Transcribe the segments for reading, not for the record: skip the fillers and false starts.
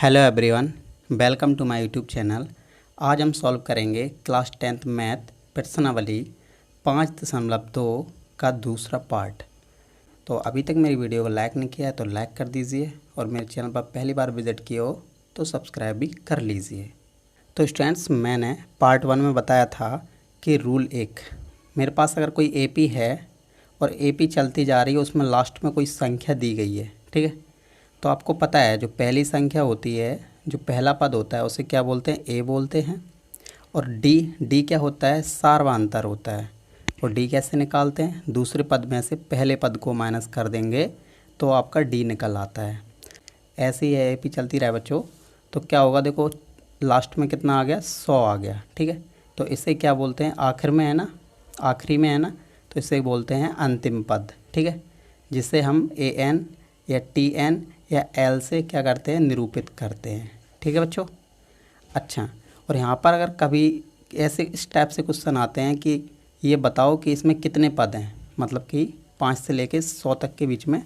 Hello everyone, welcome to my YouTube channel. आज हम solve करेंगे क्लास 10th मैथ प्रश्नावली 5.2 का दूसरा पार्ट। तो अभी तक मेरी वीडियो को लाइक नहीं किया है तो लाइक कर दीजिए और मेरे चैनल पर पहली बार विजिट किए हो तो सब्सक्राइब भी कर लीजिए। तो स्टूडेंट्स, मैंने पार्ट 1 में बताया था कि रूल 1, मेरे पास अगर कोई एपी है और एपी चलती जा रही है, उसमें लास्ट में कोई संख्या दी गई है, ठीक है। तो आपको पता है जो पहली संख्या होती है, जो पहला पद होता है, उसे क्या बोलते हैं? ए बोलते हैं। और डी क्या होता है? सार्वधातुक होता है। और डी कैसे निकालते हैं? दूसरे पद में से पहले पद को माइनस कर देंगे तो आपका डी निकल आता है। ऐसे ही है, एपी चलती रहे बच्चों। तो क्या होगा, देखो लास्ट में कितना आ गया? 100 आ गया, ठीक है। तो इसे क्या बोलते हैं? आखिर में है ना, आखिरी में है ना, तो इसे बोलते हैं अंतिम पद, ठीक है। जिसे हम AN या TN या L से क्या करते हैं? निरूपित करते हैं, ठीक है बच्चों। अच्छा, और यहाँ पर अगर कभी ऐसे इस टाइप से क्वेश्चन आते हैं कि ये बताओ कि इसमें कितने पद हैं, मतलब कि 5 से लेके 100 तक के बीच में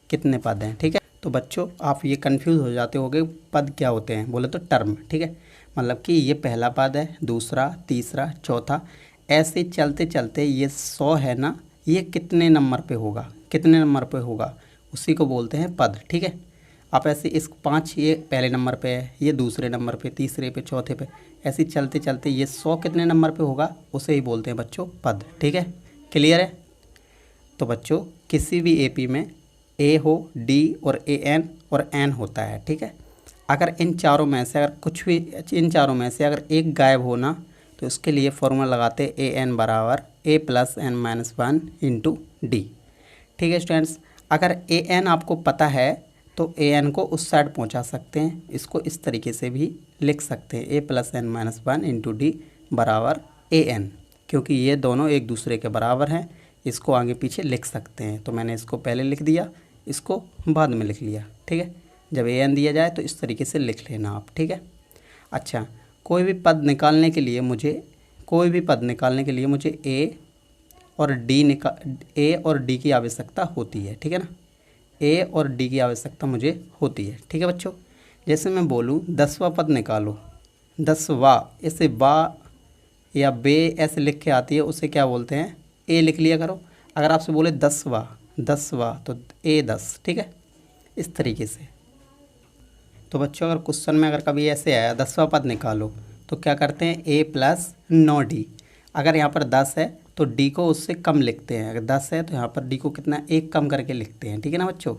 कितने पद हैं, ठीक है। तो बच्चों आप ये कंफ्यूज हो जाते होगे पद क्या होते हैं, बोले तो टर्म, ठीक है। मतलब कि ये पहला पद है, दूसरा, तीसरा, चौथा, ऐसे चलते चलते ये 100 है ना, ये कितने नंबर पे होगा, कितने नंबर पे होगा, उसी को बोलते हैं पद, ठीक है। आप ऐसे इस 5 ये पहले नंबर पे है, ये दूसरे नंबर पे, तीसरे पे, चौथे पे, ऐसे चलते चलते ये 100 कितने नंबर पे होगा, उसे ही बोलते हैं बच्चों पद, ठीक है। क्लियर है? तो बच्चों किसी भी एपी में ए हो, डी और AN और N होता है, ठीक है। अगर इन चारों में से अगर कुछ भी, इन चारों में से अगर एक गायब हो ना, तो उसके लिए फॉर्मूला लगाते AN बराबर A + N - 1 × D, ठीक है स्टूडेंट्स। अगर AN आपको पता है तो AN को उस साइड पहुंचा सकते हैं, इसको इस तरीके से भी लिख सकते हैं, A + N - 1 × D बराबर AN, क्योंकि ये दोनों एक दूसरे के बराबर हैं, इसको आगे पीछे लिख सकते हैं। तो मैंने इसको पहले लिख दिया, इसको बाद में लिख लिया, ठीक है। जब AN दिया जाए तो इस तरीके से लिख लेना आप, ठीक है। अच्छा, कोई भी पद निकालने के लिए मुझे A और D की आवश्यकता होती है, ठीक है ना। A और D की आवश्यकता मुझे होती है, ठीक है बच्चों। जैसे मैं बोलूँ 10वां पद निकालो, 10वां, इसे वा या बे ऐसे लिख के आती है, उसे क्या बोलते हैं? A लिख लिया करो। अगर आपसे बोले 10वां तो A10, ठीक है, इस तरीके से। तो बच्चों अगर क्वेश्चन में अगर कभी ऐसे आया 10वां पद निकालो, तो क्या करते हैं? A + 9D। अगर यहाँ पर 10 है तो D को उससे कम लिखते हैं, अगर 10 है तो यहाँ पर D को कितना, 1 कम करके लिखते हैं, ठीक है ना बच्चों।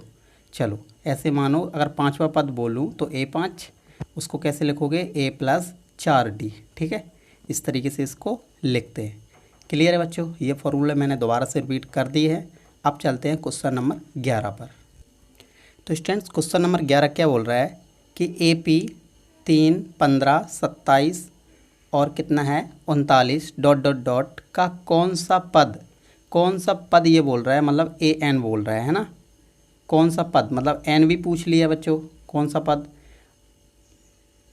चलो ऐसे मानो अगर 5वां पद बोलूँ तो A5, उसको कैसे लिखोगे? A + 4D, ठीक है, इस तरीके से इसको लिखते हैं। क्लियर है बच्चों? ये फॉर्मूला मैंने दोबारा से रिपीट कर दी है। अब चलते हैं क्वेश्चन नंबर 11 पर। तो स्टूडेंट्स क्वेश्चन नंबर 11 क्या बोल रहा है कि AP 3, 15, 27 और कितना है 39 ... का कौन सा पद ये बोल रहा है, मतलब AN बोल रहा है ना। कौन सा पद, मतलब N भी पूछ लिया बच्चों, कौन सा पद,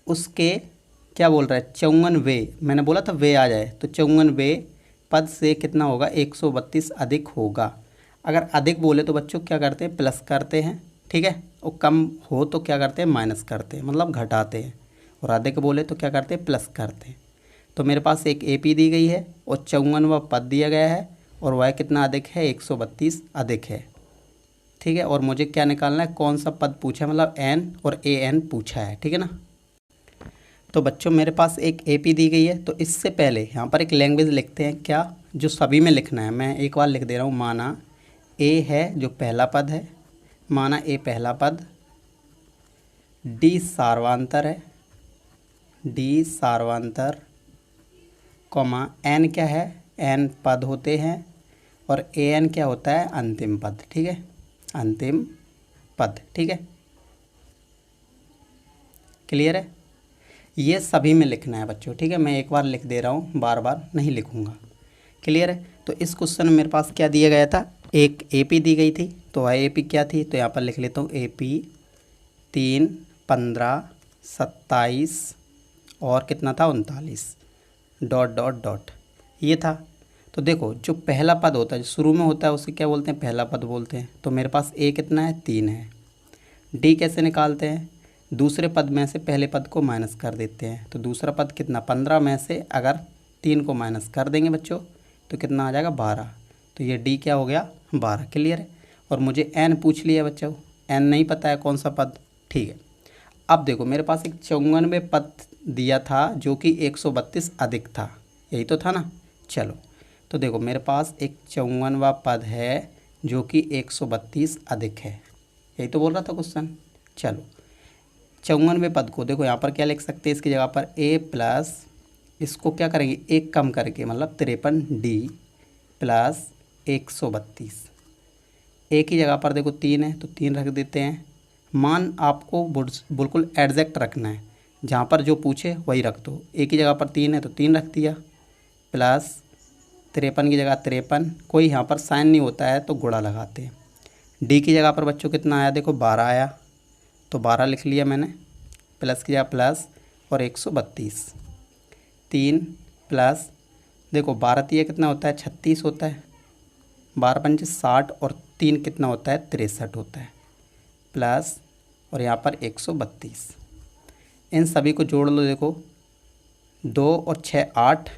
उसके क्या बोल रहा है? 54वें, मैंने बोला था वे आ जाए, तो 54वें पद से कितना होगा? 132 अधिक होगा। अगर अधिक बोले तो बच्चों क्या करते हैं? प्लस करते हैं, ठीक है। और कम हो तो क्या करते हैं? माइनस करते हैं, मतलब घटाते हैं। और अधिक बोले तो क्या करते हैं? प्लस करते हैं। तो मेरे पास एक AP दी गई है और 54वां पद दिया गया है, और वह कितना अधिक है? 132 अधिक है, ठीक है। और मुझे क्या निकालना है? कौन सा पद पूछा है, मतलब N और AN पूछा है, ठीक है ना। तो बच्चों मेरे पास एक AP दी गई है, तो इससे पहले यहाँ पर एक लैंग्वेज लिखते हैं, क्या, जो सभी में लिखना है। मैं एक बार लिख दे रहा हूँ। माना A है जो पहला पद है, माना A पहला पद, D सार्वधातुक है, D सार्वधातुक, कॉमा N क्या है? N पद होते हैं, और AN क्या होता है? अंतिम पद, ठीक है, अंतिम पद, ठीक है। क्लियर है? ये सभी में लिखना है बच्चों, ठीक है। मैं एक बार लिख दे रहा हूँ, बार बार नहीं लिखूँगा। क्लियर है? तो इस क्वेश्चन में मेरे पास क्या दिया गया था? एक AP दी गई थी, तो वह AP क्या थी? तो यहाँ पर लिख लेता हूँ AP 3, 15, 27 और कितना था? 39 ... ये था। तो देखो जो पहला पद होता है, जो शुरू में होता है, उसे क्या बोलते हैं? पहला पद बोलते हैं। तो मेरे पास A कितना है? 3 है। D कैसे निकालते हैं? दूसरे पद में से पहले पद को माइनस कर देते हैं। तो दूसरा पद कितना, 15 में से अगर 3 को माइनस कर देंगे बच्चों तो कितना आ जाएगा, 12। तो ये डी क्या हो गया, 12। क्लियर है। और मुझे एन पूछ लिया बच्चों, एन नहीं पता है कौन सा पद। ठीक है, अब देखो मेरे पास एक 94 पद दिया था जो कि 132 अधिक था, यही तो था ना। चलो तो देखो मेरे पास एक 54वां पद है जो कि 132 अधिक है, यही तो बोल रहा था क्वेश्चन। चलो 94 पद को देखो यहाँ पर क्या लिख सकते हैं, इसकी जगह पर ए प्लस, इसको क्या करेंगे, एक कम करके मतलब 53 डी प्लस 132। ए की जगह पर देखो 3 है तो 3 रख देते हैं। मान आपको बिल्कुल एग्जैक्ट रखना है, जहाँ पर जो पूछे वही रख दो। ए की जगह पर 3 है तो 3 रख दिया, प्लस 53 की जगह 53, कोई यहाँ पर साइन नहीं होता है तो गुणा लगाते हैं। डी की जगह पर बच्चों कितना आया, देखो 12 आया तो 12 लिख लिया मैंने, प्लस की जगह प्लस और 132, 3 प्लस, देखो 12 तिया कितना होता है, 36 होता है, 12 पंचे 60 और 3 कितना होता है, 63 होता है, प्लस और यहाँ पर 132। इन सभी को जोड़ लो, देखो 2 और 6 8,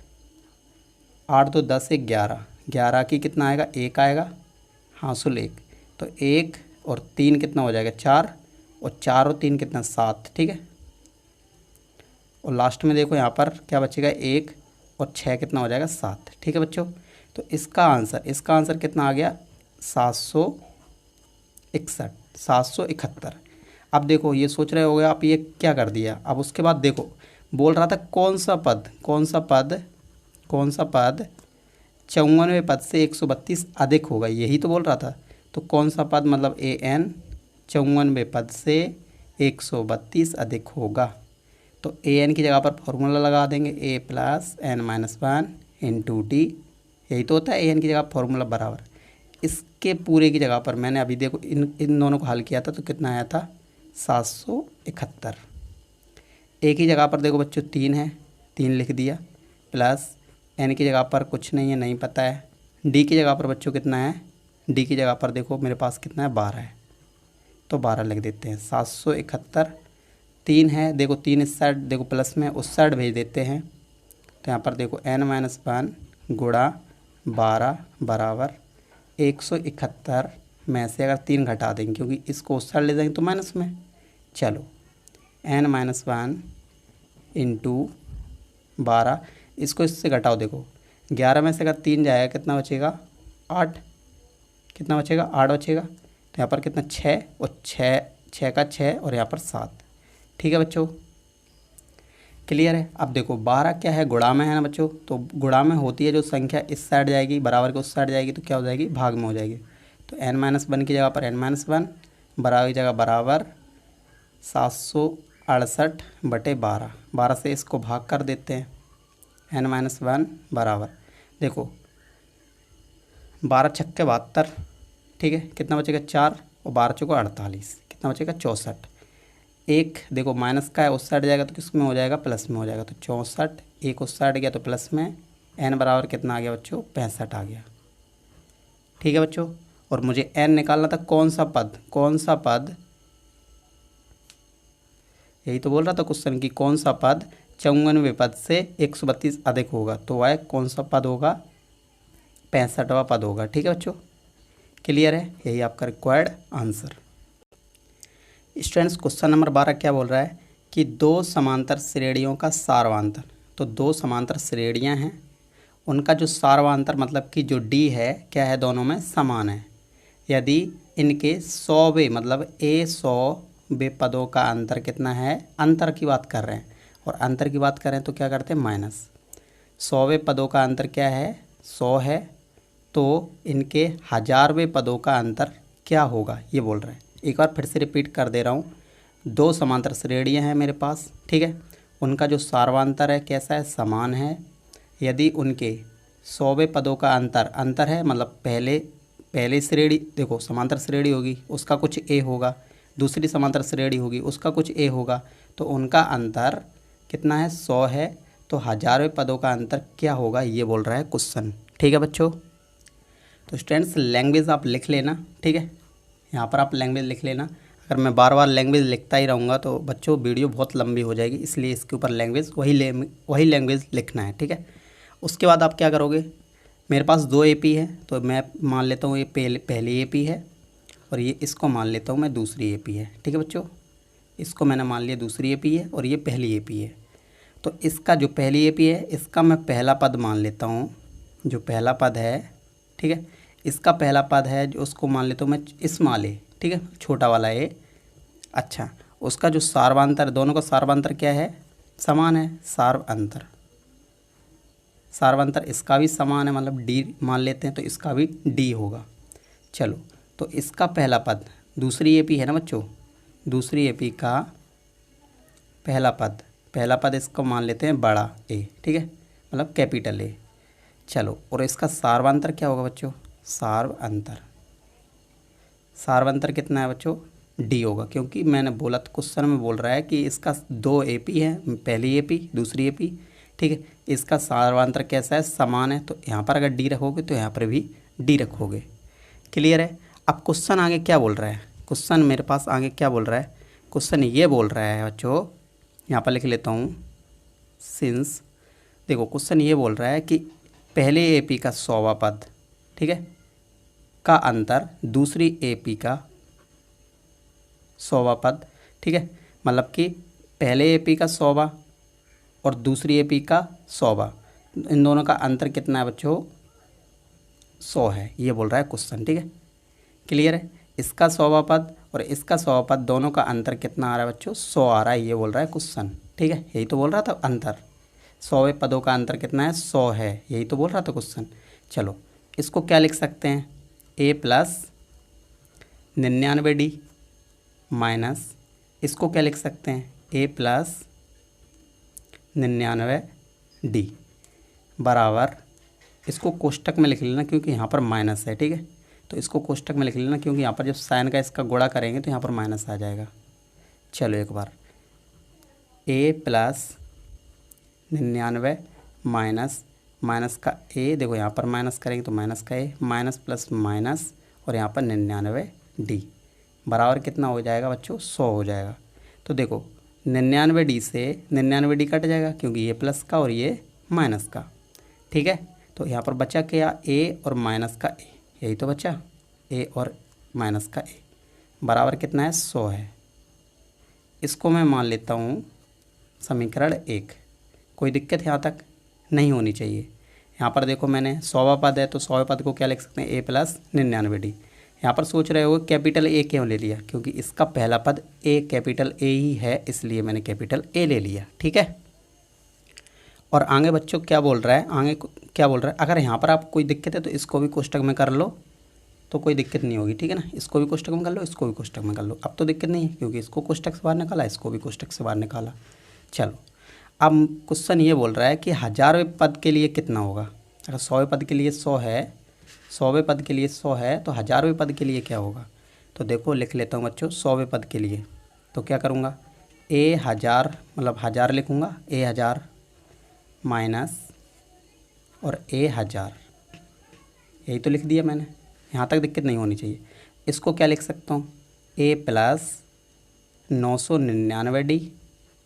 8 2 10 1 11, 11 की कितना आएगा, 1 आएगा, हासिल 1, तो 1 और 3 कितना हो जाएगा, 4, और 4 और 3 कितना, 7। ठीक है, और लास्ट में देखो यहाँ पर क्या बचेगा, 1 और 6 कितना हो जाएगा, 7। ठीक है बच्चों, तो इसका आंसर कितना आ गया, 771। अब देखो ये सोच रहे होगे आप ये क्या कर दिया। अब उसके बाद देखो बोल रहा था कौन सा पद 94 पद से 132 अधिक होगा, यही तो बोल रहा था। तो कौन सा पद, मतलब ए एन 94 पद से 132 अधिक होगा। तो ए एन की जगह पर फॉर्मूला लगा देंगे, a plus n minus 1 into d, यही तो होता है ए एन की जगह फॉर्मूला बराबर। इसके पूरे की जगह पर मैंने अभी देखो इन दोनों को हल किया था तो कितना आया था, 771। ए की जगह पर देखो बच्चों 3 है, 3 लिख दिया, प्लस एन की जगह पर कुछ नहीं है, नहीं पता है। डी की जगह पर बच्चों कितना है, डी की जगह पर देखो मेरे पास कितना है, 12 है, तो 12 लिख देते हैं। 771, 3 है, देखो 3 इस साइड देखो प्लस में उस साइड भेज देते हैं, तो यहाँ पर देखो n माइनस 1 गुणा 12 बराबर 171 में से अगर 3 घटा देंगे, क्योंकि इसको उस साइड ले जाएंगे तो माइनस में। चलो n माइनस 1 इंटू 12, इसको इससे घटाओ, देखो 11 में से अगर 3 जाएगा कितना बचेगा, 8, कितना बचेगा, 8 बचेगा। तो यहाँ पर कितना, 6 और 6 का 6 और यहाँ पर 7। ठीक है बच्चों, क्लियर है। अब देखो 12 क्या है, गुणा में है ना बच्चों, तो गुणा में होती है जो संख्या इस साइड जाएगी बराबर के उस साइड जाएगी तो क्या हो जाएगी, भाग में हो जाएगी। तो n-1 की जगह पर n-1 बराबर की जगह बराबर 768/12, 12 से इसको भाग कर देते हैं, n-1 बराबर देखो 12 छक्के 72, ठीक है, कितना बचेगा 4 और 12 चौको 48, कितना बचेगा 64। एक देखो माइनस का है उस साइड जाएगा तो किस में हो जाएगा, प्लस में हो जाएगा, तो 64, एक उस साइड गया तो प्लस में, n बराबर कितना आ गया बच्चों, 65 आ गया। ठीक है बच्चों, और मुझे n निकालना था कौन सा पद, यही तो बोल रहा था क्वेश्चन की कौन सा पद 94 पद से 132 अधिक होगा, तो वह कौन सा पद होगा, 65वां पद होगा। ठीक है बच्चों, क्लियर है, यही आपका required answer. Students question number 12 क्या बोल रहा है कि 2 समांतर श्रेणियों का सारवांतर, तो 2 समांतर श्रेणियां हैं, उनका जो सारवांतर मतलब कि जो डी है क्या है, दोनों में समान है। यदि इनके 100वें मतलब A100वें पदों का अंतर कितना है, अंतर की बात कर रहे हैं, और अंतर की बात करें तो क्या करते हैं, माइनस 100वें पदों का अंतर क्या है, 100 है, तो इनके 1000वें पदों का अंतर क्या होगा, ये बोल रहे हैं। एक बार फिर से रिपीट कर दे रहा हूँ, 2 समांतर श्रेणियाँ हैं मेरे पास, ठीक है, उनका जो सारवांतर है कैसा है, समान है। यदि उनके 100वें पदों का अंतर है, मतलब पहले श्रेणी देखो समांतर श्रेणी होगी उसका कुछ a होगा, दूसरी समांतर श्रेणी होगी उसका कुछ a होगा, तो उनका अंतर कितना है, 100 है, तो 1000वें पदों का अंतर क्या होगा, ये बोल रहा है क्वेश्चन। ठीक है बच्चों, तो स्टूडेंट्स लैंग्वेज आप लिख लेना, ठीक है, यहाँ पर आप लैंग्वेज लिख लेना। अगर मैं बार बार लैंग्वेज लिखता ही रहूँगा तो बच्चों वीडियो बहुत लंबी हो जाएगी, इसलिए इसके ऊपर लैंग्वेज वही लैंग्वेज लिखना है, ठीक है। उसके बाद आप क्या करोगे, मेरे पास 2 एपी है तो मैं मान लेता हूँ ये पहली एपी है और ये इसको मान लेता हूँ मैं दूसरी एपी है, ठीक है बच्चों। इसको मैंने मान लिया दूसरी एपी है और ये पहली एपी है। तो इसका जो पहली एपी है इसका मैं पहला पद मान लेता हूँ, जो पहला पद है, ठीक है। इसका पहला पद है जो उसको मान लेता हूँ मैं स्मॉल ए, ठीक है, छोटा वाला ए। अच्छा, उसका जो सार्वांतर, दोनों का सार्वांतर क्या है, समान है, सार्वांतर इसका भी समान है, मतलब डी मान लेते हैं तो इसका भी डी होगा। चलो, तो इसका पहला पद दूसरी एपी है ना बच्चों, दूसरी एपी का पहला पद इसको मान लेते हैं बड़ा ए, ठीक है, मतलब कैपिटल ए। चलो, और इसका सार्वांतर क्या होगा बच्चों, सार्वांतर कितना है बच्चों, डी होगा, क्योंकि मैंने बोला तो क्वेश्चन में बोल रहा है कि इसका 2 एपी है, पहली एपी दूसरी एपी, ठीक है। इसका सार्वांतर कैसा है, समान है, तो यहाँ पर अगर डी रखोगे तो यहाँ पर भी डी रखोगे। क्लियर है। अब क्वेश्चन आगे क्या बोल रहा है, क्वेश्चन मेरे पास आगे क्या बोल रहा है, क्वेश्चन ये बोल रहा है बच्चों, यहाँ पर लिख लेता हूँ सिंस। देखो क्वेश्चन ये बोल रहा है कि पहले एपी का 100वां पद, ठीक है, का अंतर दूसरी एपी का 100वां पद, ठीक है, मतलब कि पहले एपी का 100वां और दूसरी एपी का 100वां, इन दोनों का अंतर कितना है बच्चों, 100 है, ये बोल रहा है क्वेश्चन, ठीक है। क्लियर है। इसका 100वां पद और इसका 100वां पद, दोनों का अंतर कितना आ रहा है बच्चों, 100 आ रहा है, ये बोल रहा है क्वेश्चन, ठीक है। यही तो बोल रहा था, अंतर 100वें पदों का अंतर कितना है, 100 है, यही तो बोल रहा था क्वेश्चन। चलो, इसको क्या लिख सकते हैं, ए प्लस 99D माइनस, इसको क्या लिख सकते हैं, ए प्लस 99D बराबर, इसको कोष्टक में लिख लेना क्योंकि यहाँ पर माइनस है, ठीक है, तो इसको कोष्टक में लिख लेना क्योंकि यहाँ पर जब साइन का इसका गुणा करेंगे तो यहाँ पर माइनस आ जाएगा। चलो एक बार, ए प्लस 99 माइनस का ए, देखो यहाँ पर माइनस करेंगे तो माइनस का ए, माइनस प्लस माइनस और यहाँ पर 99D बराबर कितना हो जाएगा बच्चों, 100 हो जाएगा। तो देखो 99D से 99D कट जाएगा क्योंकि ये प्लस का और ये माइनस का, ठीक है। तो यहाँ पर बचा क्या, ए और माइनस का ए, यही तो बचा, ए और माइनस का ए बराबर कितना है, 100 है। इसको मैं मान लेता हूँ समीकरण 1। कोई दिक्कत यहाँ तक नहीं होनी चाहिए। यहाँ पर देखो मैंने 100वां पद है तो 100वें पद को क्या लिख सकते हैं, ए प्लस 99D। यहाँ पर सोच रहे हो कैपिटल ए क्यों ले लिया, क्योंकि इसका पहला पद ए कैपिटल ए ही है, इसलिए मैंने कैपिटल ए ले लिया, ठीक है। और आगे बच्चों क्या बोल रहा है, आगे क्या बोल रहा है, अगर यहाँ पर आपको कोई दिक्कत है तो इसको भी कोष्टक में कर लो तो कोई दिक्कत नहीं होगी, ठीक है ना। इसको भी कोष्टक में कर लो, इसको भी कोष्टक में कर लो, अब तो दिक्कत नहीं है क्योंकि इसको कोष्टक से बाहर निकाला, इसको भी कोष्टक से बाहर निकाला। चलो, अब क्वेश्चन ये बोल रहा है कि 1000वें पद के लिए कितना होगा। अगर 100वें पद के लिए 100 है, 100वें पद के लिए 100 है तो 1000वें पद के लिए क्या होगा। तो देखो लिख लेता हूँ बच्चों 100वें पद के लिए, तो क्या करूँगा, ए 1000 मतलब 1000 लिखूँगा, ए 1000 माइनस और ए 1000, यही तो लिख दिया मैंने, यहाँ तक दिक्कत नहीं होनी चाहिए। इसको क्या लिख सकता हूँ, ए प्लस 999D,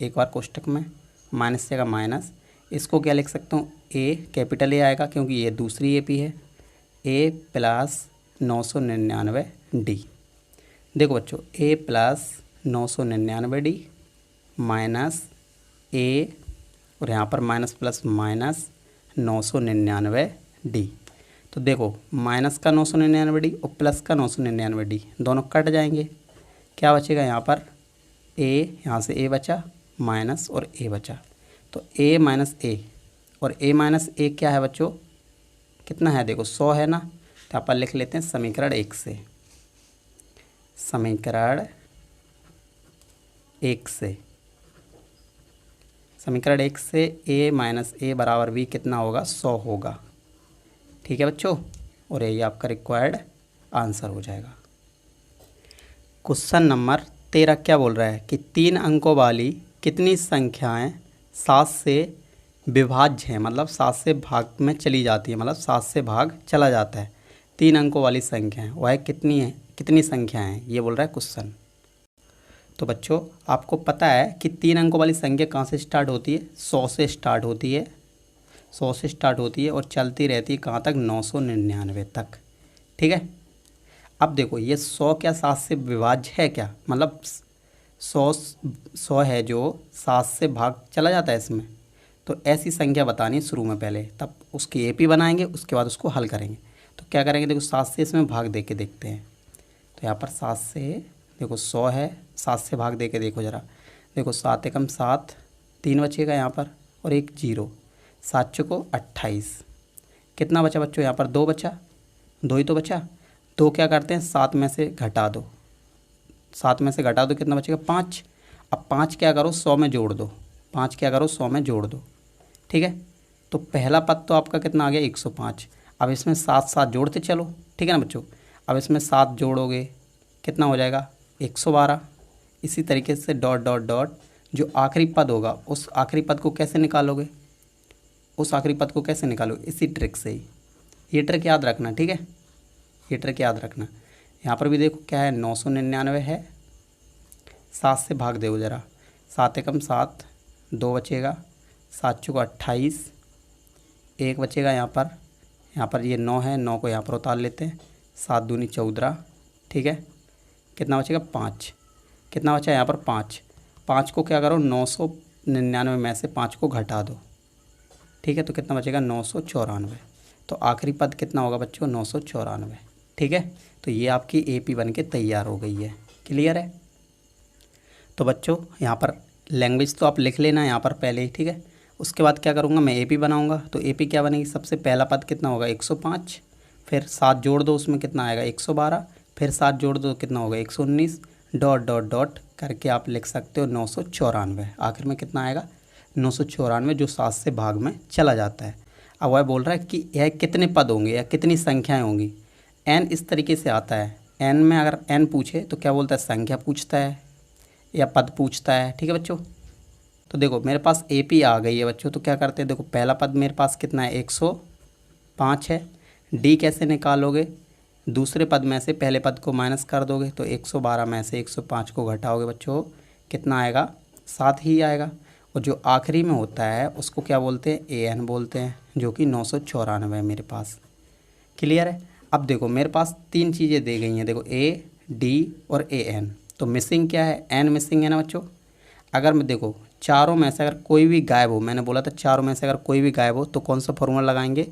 एक बार कोष्टक में माइनस से का माइनस, इसको क्या लिख सकता हूँ, ए कैपिटल ए आएगा क्योंकि ये दूसरी एपी है, ए प्लस 999D। देखो बच्चों, ए प्लस 999D माइनस ए और यहाँ पर माइनस प्लस माइनस 999D। तो देखो माइनस का 999D और प्लस का 999D दोनों कट जाएंगे, क्या बचेगा यहाँ पर, ए, यहाँ से ए बचा, माइनस और ए बचा, तो ए माइनस ए और ए माइनस ए क्या है बच्चों, कितना है, देखो 100 है ना, तो यहाँ पर लिख लेते हैं समीकरण 1 से, समीकरण 1 से, समीकरण 1 से a माइनस ए बराबर भी कितना होगा, 100 होगा, ठीक है बच्चों। और यही आपका रिक्वायर्ड आंसर हो जाएगा। क्वेश्चन नंबर 13 क्या बोल रहा है कि 3 अंकों वाली कितनी संख्याएं 7 से विभाज्य हैं, मतलब 7 से भाग में चली जाती है, मतलब 7 से भाग चला जाता है। 3 अंकों वाली संख्याएं वह कितनी है, कितनी संख्याएं हैं, ये बोल रहा है क्वेश्चन। तो बच्चों आपको पता है कि 3 अंकों वाली संख्या कहाँ से स्टार्ट होती है? 100 से स्टार्ट होती है, 100 से स्टार्ट होती है और चलती रहती है कहाँ तक? 999 तक। ठीक है। अब देखो ये 100 क्या 7 से विभाज्य है क्या? मतलब 100 है जो 7 से भाग चला जाता है इसमें। तो ऐसी संख्या बतानी है शुरू में पहले, तब उसकी एपी बनाएंगे, उसके बाद उसको हल करेंगे। तो क्या करेंगे? देखो 7 से इसमें भाग दे के देखते हैं। तो यहाँ पर 7 से देखो 100 है, 7 से भाग दे के देखो ज़रा। देखो 7 एकम 7, 3 बचेगा यहाँ पर और एक 0, 7 चौको 28। कितना बचा बच्चों? यहाँ पर 2 बचा, 2 ही तो बचा। 2 क्या करते हैं? 7 में से घटा दो, 7 में से घटा दो, कितना बचेगा? 5। अब 5 क्या करो? 100 में जोड़ दो, 5 क्या करो? 100 में जोड़ दो। ठीक है। तो पहला पद तो आपका कितना आ गया? 105। अब इसमें 7 7 जोड़ते चलो। ठीक है ना बच्चों? अब इसमें 7 जोड़ोगे कितना हो जाएगा? 112। इसी तरीके से डॉट डॉट डॉट जो आखिरी पद होगा उस आखिरी पद को कैसे निकालोगे? उस आखिरी पद को कैसे निकालोगे? इसी ट्रिक से ही। ये ट्रिक याद रखना। ठीक है, ये ट्रिक याद रखना। यहाँ पर भी देखो क्या है? 999 है, 7 से भाग दो ज़रा। 7 एकम 7, 2 बचेगा, 7 चौको 28, 1 बचेगा यहाँ पर ये 9 है, 9 को यहाँ पर उतार लेते हैं। 7 दूनी 14। ठीक है। कितना बचेगा? 5। कितना बचा यहाँ पर? 5। 5 को क्या करो? 999 में से 5 को घटा दो। ठीक है। तो कितना बचेगा? 994। तो आखिरी पद कितना होगा बच्चों? 994। ठीक है। तो ये आपकी एपी बन के तैयार हो गई है। क्लियर है? तो बच्चों यहाँ पर लैंग्वेज तो आप लिख लेना यहाँ पर पहले ही। ठीक है। उसके बाद क्या करूँगा? मैं एपी बनाऊँगा। तो एपी क्या बनेगी? सबसे पहला पद कितना होगा? 105, फिर 7 जोड़ दो, उसमें कितना आएगा? 112, फिर 7 जोड़ दो, कितना होगा? 119, डॉट डॉट डॉट करके आप लिख सकते हो 994। आखिर में कितना आएगा? 994, जो 7 से भाग में चला जाता है। अब वह बोल रहा है कि यह कितने पद होंगे या कितनी संख्याएँ होंगी। एन इस तरीके से आता है। एन में अगर एन पूछे तो क्या बोलता है? संख्या पूछता है या पद पूछता है। ठीक है बच्चों। तो देखो मेरे पास एपी आ गई है बच्चों। तो क्या करते हैं? देखो पहला पद मेरे पास कितना है? 105 है। डी कैसे निकालोगे? दूसरे पद में से पहले पद को माइनस कर दोगे। तो 112 में से 105 को घटाओगे बच्चों, कितना आएगा? 7 ही आएगा। और जो आखिरी में होता है उसको क्या बोलते हैं? ए एन बोलते हैं, जो कि 994 है मेरे पास। क्लियर है? अब देखो मेरे पास 3 चीज़ें दी गई हैं। देखो ए, डी और ए एन। तो मिसिंग क्या है? एन मिसिंग है ना बच्चों। अगर मैं देखो चारों में से अगर कोई भी गायब हो, मैंने बोला था चारों में से अगर कोई भी गायब हो तो कौन सा फॉर्मूला लगाएंगे?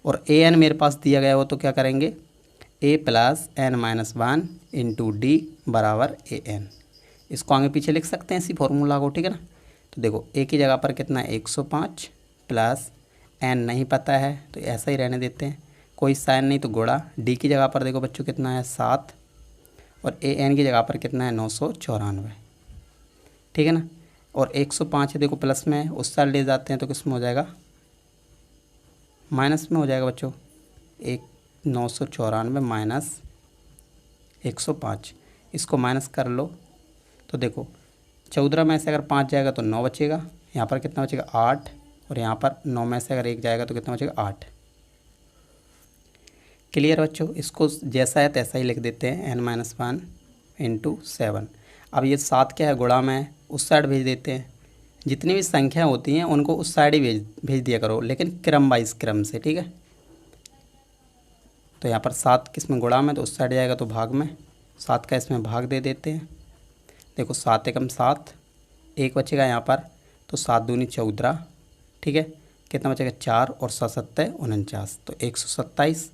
और ए एन मेरे पास दिया गया हो तो क्या करेंगे? A plus n minus 1 into d बराबर ए एन। इसको आगे पीछे लिख सकते हैं इसी फॉर्मूला को। ठीक है ना? तो देखो ए की जगह पर कितना है? 105 प्लस एन नहीं पता है तो ऐसा ही रहने देते हैं, कोई साइन नहीं तो गुणा। डी की जगह पर देखो बच्चों कितना है? 7। और ए एन की जगह पर कितना है? 994। ठीक है ना? और 105 है देखो प्लस में है, उस साइड ले जाते हैं तो किस में हो जाएगा? माइनस में हो जाएगा बच्चों। 994 माइनस 105, इसको माइनस कर लो। तो देखो 14 में से अगर 5 जाएगा तो 9 बचेगा। यहाँ पर कितना बचेगा? 8। और यहाँ पर 9 में से अगर 1 जाएगा तो कितना बचेगा? 8। क्लियर बच्चों? इसको जैसा है तैसा ही लिख देते हैं, n-1 इंटू 7। अब ये 7 क्या है? गुणा में है, उस साइड भेज देते हैं। जितनी भी संख्या होती हैं उनको उस साइड ही भेज दिया करो, लेकिन क्रम वाइज क्रम से। ठीक है। तो यहाँ पर 7 किस में? गुणा में, तो उस साइड जाएगा तो भाग में। 7 का इसमें भाग दे देते हैं। देखो 7 एकम 7, 1 बचेगा यहाँ पर, तो 7 दूनी 14। ठीक है। कितना बचेगा? 4 और 7 7 49, तो 127।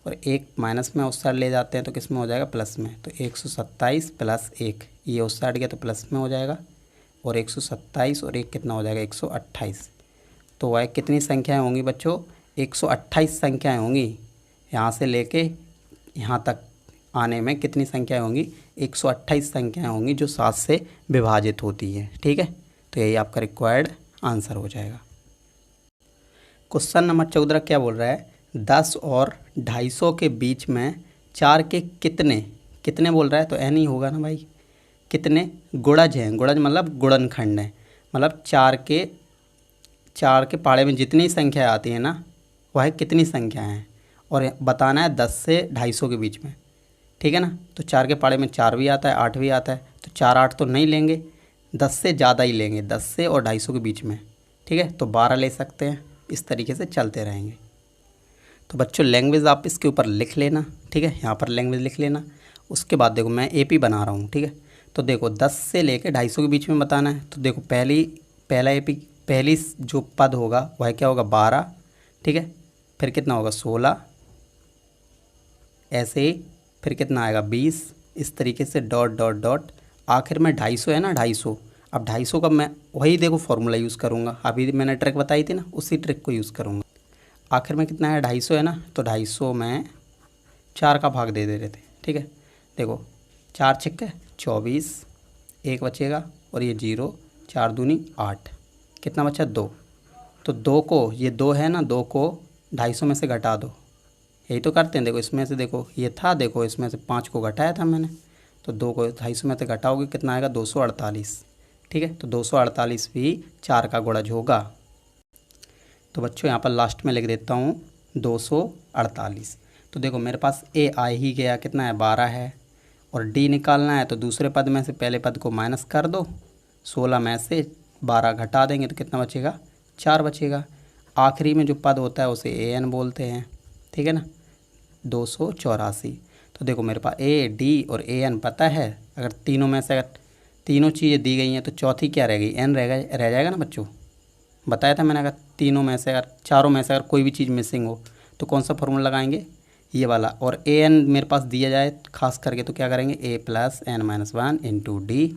और 1 माइनस में उस साइड ले जाते हैं तो किस में हो जाएगा? प्लस में। तो 127 प्लस 1, ये उस साइड गया तो प्लस में हो जाएगा। और 127 और 1 कितना हो जाएगा? 128। तो वह कितनी संख्याएं होंगी बच्चों? 128 संख्याएं होंगी। यहाँ से लेके यहाँ तक आने में कितनी संख्याएं होंगी? 128 संख्याएं होंगी जो 7 से विभाजित होती हैं। ठीक है। तो यही आपका रिक्वायर्ड आंसर हो जाएगा। क्वेश्चन नंबर 14 क्या बोल रहा है? 10 और 250 के बीच में 4 के कितने बोल रहा है? तो एन ही होगा ना भाई। कितने गुणज हैं? गुणज मतलब गुणनखंड है, मतलब 4 के पाड़े में जितनी संख्या आती है ना, वह कितनी संख्या हैं, और बताना है 10 से 250 के बीच में। ठीक है ना। तो 4 के पाड़े में 4 भी आता है, 8 भी आता है, तो 4 8 तो नहीं लेंगे, 10 से ज़्यादा ही लेंगे, 10 से और 250 के बीच में, ठीक है। तो 12 ले सकते हैं। इस तरीके से चलते रहेंगे। तो बच्चों लैंग्वेज आप इसके ऊपर लिख लेना, ठीक है, यहाँ पर लैंग्वेज लिख लेना। उसके बाद देखो मैं एपी बना रहा हूँ, ठीक है। तो देखो 10 से लेकर 250 के बीच में बताना है। तो देखो पहला एपी, पहली जो पद होगा वह क्या होगा 12, ठीक है। फिर कितना होगा 16, ऐसे ही फिर कितना आएगा 20। इस तरीके से डॉट डॉट डॉट, आखिर में 250 है ना, 250। अब 250 का मैं वही देखो फॉर्मूला यूज़ करूँगा, अभी मैंने ट्रिक बताई थी ना, उसी ट्रिक को यूज़ करूँगा। आखिर में कितना है 250 है ना, तो 250 में 4 का भाग दे रहे थे, ठीक है। देखो 4 छक्के 24, 1 बचेगा और ये 0, 4 दूनी 8, कितना बचा 2। तो 2 को, ये 2 है ना, 2 को 250 में से घटा दो, यही तो करते हैं। देखो इसमें से, देखो ये था, देखो इसमें से 5 को घटाया था मैंने, तो 2 को 250 में से घटाओगे कितना आएगा 248, ठीक है। तो 248 भी 4 का गुणज होगा। तो बच्चों यहाँ पर लास्ट में लिख देता हूँ 248। तो देखो मेरे पास ए आ ही गया, कितना है 12 है, और डी निकालना है। तो दूसरे पद में से पहले पद को माइनस कर दो, 16 में से 12 घटा देंगे तो कितना बचेगा 4 बचेगा। आखिरी में जो पद होता है उसे ए एन बोलते हैं, ठीक है ना, 284। तो देखो मेरे पास ए डी और ए एन पता है। अगर तीनों में से अगर तीनों चीज़ें दी गई हैं तो चौथी क्या रह गई, एन रह जाएगा ना बच्चों, बताया था मैंने। अगर तीनों में से, अगर चारों में से अगर कोई भी चीज़ मिसिंग हो तो कौन सा फॉर्मूला लगाएंगे, ये वाला। और ए एन मेरे पास दिया जाए खास करके तो क्या करेंगे, a plus n minus 1 into d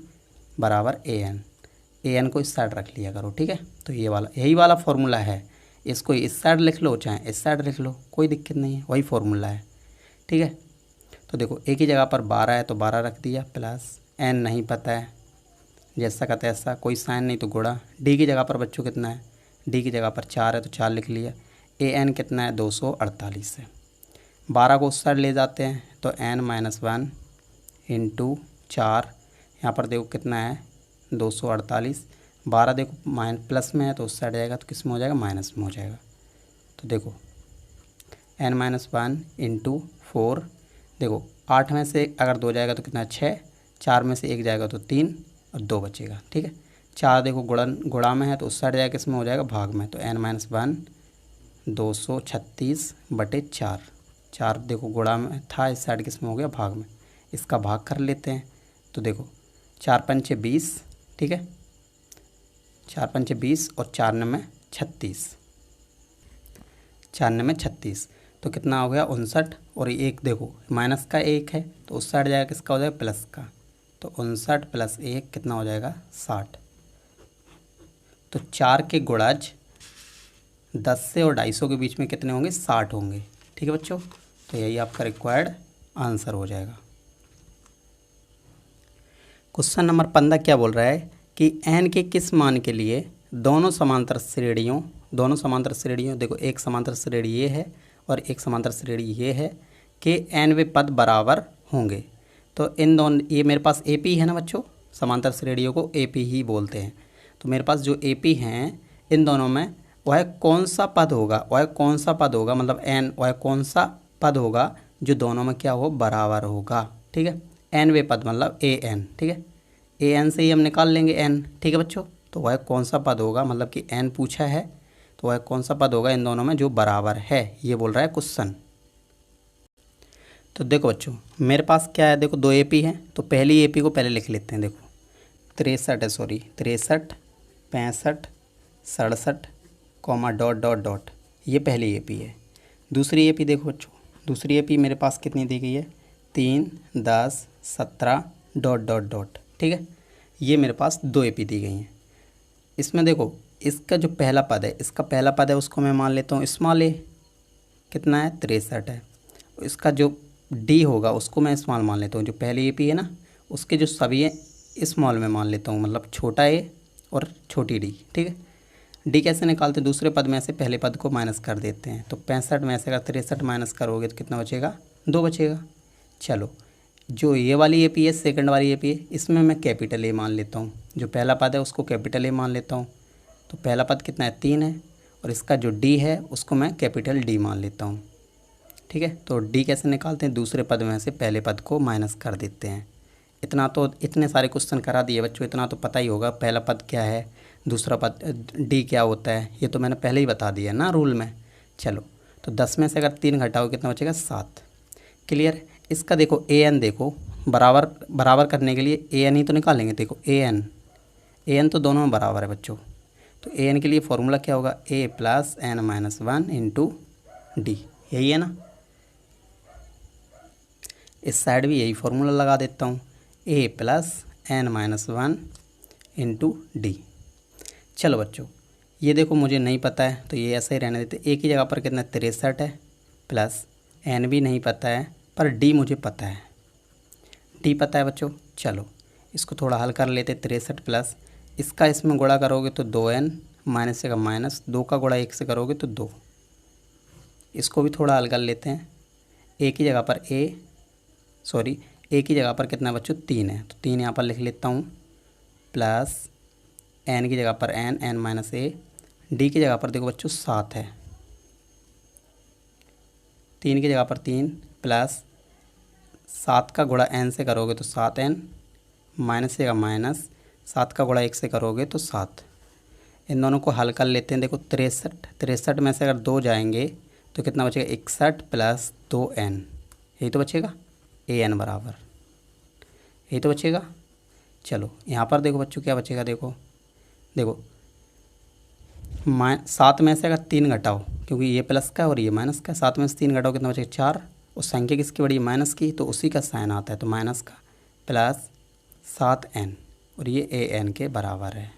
बराबर ए एन। ए एन को इस साइड रख लिया करो, ठीक है। तो ये वाला, यही वाला फॉर्मूला है। इसको इस साइड लिख लो चाहे इस साइड लिख लो, कोई दिक्कत नहीं है, वही फॉर्मूला है, ठीक है। तो देखो एक ही जगह पर 12 है तो 12 रख दिया, प्लस एन नहीं पता है, जैसा का तैसा, कोई साइन नहीं तो गुणा। डी की जगह पर बच्चों कितना है, डी की जगह पर 4 है तो 4 लिख लिया। ए एन कितना है 248 है। 12 को उस साइड ले जाते हैं तो एन माइनस 1 इंटू 4, यहाँ पर देखो कितना है 248। 12 देखो प्लस में है तो उस साइड जाएगा तो किस में हो जाएगा, माइनस में हो जाएगा। तो देखो एन माइनस 1 इंटू 4, देखो 8 में से अगर 2 जाएगा तो कितना 6, 4 में से 1 जाएगा तो 3 और 2 बचेगा, ठीक है। 4 देखो गुणा में है तो उस साइड जाएगा किस में हो जाएगा, भाग में। तो एन माइनस 1 236/4, 4 देखो गुणा में था, इस साइड किस में हो गया, भाग में। इसका भाग कर लेते हैं। तो देखो 4 पंचे 20, ठीक है, 4 पंचे 20 और 4 में 36, 4 में 36, तो कितना हो गया 59। और एक देखो माइनस का 1 है तो उस साइड जाएगा किसका हो जाएगा, प्लस का। तो 59 + 1 कितना हो जाएगा 60। तो 4 के गुणज 10 से और 250 के बीच में कितने होंगे, 60 होंगे, ठीक है बच्चों। तो यही आपका रिक्वायर्ड आंसर हो जाएगा। क्वेश्चन नंबर 15 क्या बोल रहा है कि n के किस मान के लिए दोनों समांतर श्रेणियों, देखो एक समांतर श्रेणी ये है और एक समांतर श्रेणी ये है, कि nवें पद बराबर होंगे। तो इन दोनों, ये मेरे पास AP है ना बच्चों, समांतर श्रेणियों को AP ही बोलते हैं। तो मेरे पास जो AP हैं इन दोनों में वह कौन सा पद होगा, मतलब n, वह कौन सा पद होगा जो दोनों में क्या हो, बराबर होगा, ठीक है। nवें पद मतलब an, ठीक है, an से ही हम निकाल लेंगे n, ठीक है बच्चों। तो वह कौन सा पद होगा, मतलब कि n पूछा है तो वह कौन सा पद होगा इन दोनों में जो बराबर है, ये बोल रहा है क्वेश्चन। तो देखो बच्चों मेरे पास क्या है, देखो 2 AP हैं तो पहली AP को पहले लिख लेते हैं। देखो 63 65 67 डॉट डॉट डॉट, ये पहली AP है। दूसरी AP देखो बच्चों, दूसरी AP मेरे पास कितनी दी गई है, 3 10 17 डॉट डॉट डॉट, ठीक है। ये मेरे पास 2 AP दी गई हैं। इसमें देखो इसका जो पहला पद है, उसको मैं मान लेता हूँ स्मॉल a, कितना है 63 है। इसका जो D होगा उसको मैं स्मॉल मान लेता हूँ, जो पहली AP है ना उसके जो सभी है स्मॉल में मान लेता हूँ, मतलब छोटा a और छोटी d, ठीक है। D कैसे निकालते हैं, दूसरे पद में से पहले पद को माइनस कर देते हैं। तो 65 में से अगर 63 माइनस करोगे तो कितना बचेगा, 2 बचेगा। चलो जो ये वाली AP है, सेकंड वाली AP है, इसमें मैं कैपिटल A मान लेता हूँ, जो पहला पद है उसको कैपिटल A मान लेता हूँ। तो पहला पद कितना है 3 है, और इसका जो D है उसको मैं कैपिटल D मान लेता हूँ, ठीक है। तो डी कैसे निकालते हैं, दूसरे पद में से पहले पद को माइनस कर देते हैं। इतना तो इतने सारे क्वेश्चन करा दिए बच्चों, इतना तो पता ही होगा पहला पद क्या है, दूसरा पद डी क्या होता है, ये तो मैंने पहले ही बता दिया ना रूल में। चलो, तो 10 में से अगर 3 घटाओ कितना बचेगा, 7। क्लियर। इसका देखो ए एन, देखो बराबर बराबर करने के लिए ए एन ही तो निकालेंगे। देखो ए एन तो दोनों में बराबर है बच्चों, तो ए एन के लिए फॉर्मूला क्या होगा, a plus n minus 1 into d, यही है ना। इस साइड भी यही फॉर्मूला लगा देता हूँ, a plus n minus 1 into d. चलो बच्चों, ये देखो मुझे नहीं पता है तो ये ऐसे ही रहने देते। ए की जगह पर कितना 63 है, प्लस एन भी नहीं पता है पर डी मुझे पता है, डी पता है बच्चों। चलो इसको थोड़ा हल कर लेते। 63 प्लस इसका इसमें गुणा करोगे तो 2n, माइनस से का माइनस, 2 का गुणा 1 से करोगे तो 2। इसको भी थोड़ा हल कर लेते हैं। ए की जगह पर ए की जगह पर कितना बच्चों 3 है, तो 3 यहाँ पर लिख लेता हूँ, प्लस एन की जगह पर एन माइनस ए, डी की जगह पर देखो बच्चों 7 है, 3 की जगह पर 3, प्लस 7 का गुणा एन से करोगे तो 7n, माइनस से का माइनस, 7 का गुणा 1 से करोगे तो 7। इन दोनों को हल कर लेते हैं। देखो 63 में से अगर 2 जाएंगे तो कितना बचेगा, 61 प्लस 2n, यही तो बचेगा, ए एन बराबर, यही तो बचेगा। चलो यहाँ पर देखो बच्चों क्या बचेगा, देखो 7 में से अगर 3 घटाओ, क्योंकि ये प्लस का है और ये माइनस का है, 7 में से 3 घटाओ कितना बचेगा 4, और संख्या किसकी बड़ी है, माइनस की, तो उसी का साइन आता है तो माइनस का, प्लस 7n, और ये ए एन के बराबर है।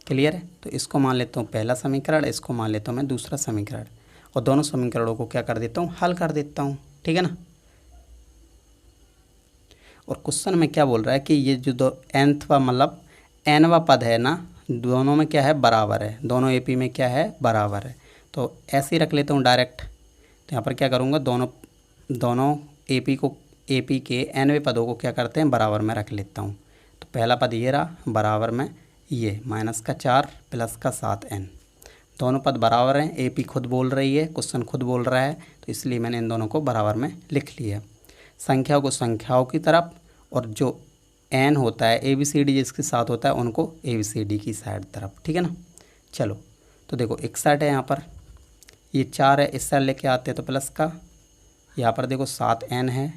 क्लियर है। तो इसको मान लेता हूँ पहला समीकरण, इसको मान लेता हूँ मैं दूसरा समीकरण, और दोनों समीकरणों को क्या कर देता हूँ, हल कर देता हूँ। ठीक है ना। और क्वेश्चन में क्या बोल रहा है कि ये जो दो nthवा मतलब nवा पद है ना, दोनों में क्या है, बराबर है, दोनों एपी में क्या है, बराबर है। तो ऐसे ही रख लेता हूँ डायरेक्ट। तो यहाँ पर क्या करूँगा, दोनों एपी के nवें पदों को क्या करते हैं, बराबर में रख लेता हूँ। तो पहला पद ये रहा, बराबर में ये माइनस का 4 प्लस का 7n, दोनों पद बराबर हैं। एपी खुद बोल रही है, क्वेश्चन खुद बोल रहा है, तो इसलिए मैंने इन दोनों को बराबर में लिख लिया। संख्याओं को संख्याओं की तरफ, और जो n होता है ABCD जिसके साथ होता है उनको ABCD की साइड तरफ। ठीक है ना। चलो तो देखो 61 है, यहाँ पर ये 4 है, इस साइड लेके आते हैं तो प्लस का, यहाँ पर देखो 7n है,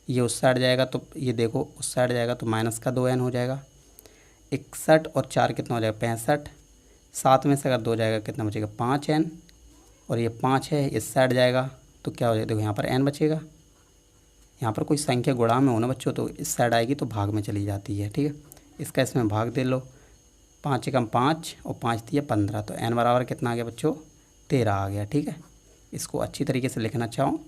ये उस साइड जाएगा तो ये देखो उस साइड जाएगा तो माइनस का 2n हो जाएगा। 61 और 4 कितना हो जाएगा, 65। 7 में से अगर 2 जाएगा कितना बचेगा, 5n, और ये 5 है, इस साइड जाएगा तो क्या हो जाएगा, देखो यहाँ पर n बचेगा। यहाँ पर कोई संख्या गुणा में हो ना बच्चों, तो इस साइड आएगी तो भाग में चली जाती है। ठीक है। इसका इसमें भाग दे लो, 5 एकम 5 और 5 दिया 15, तो n बराबर कितना आ गया बच्चों, 13 आ गया। ठीक है। इसको अच्छी तरीके से लिखना चाहो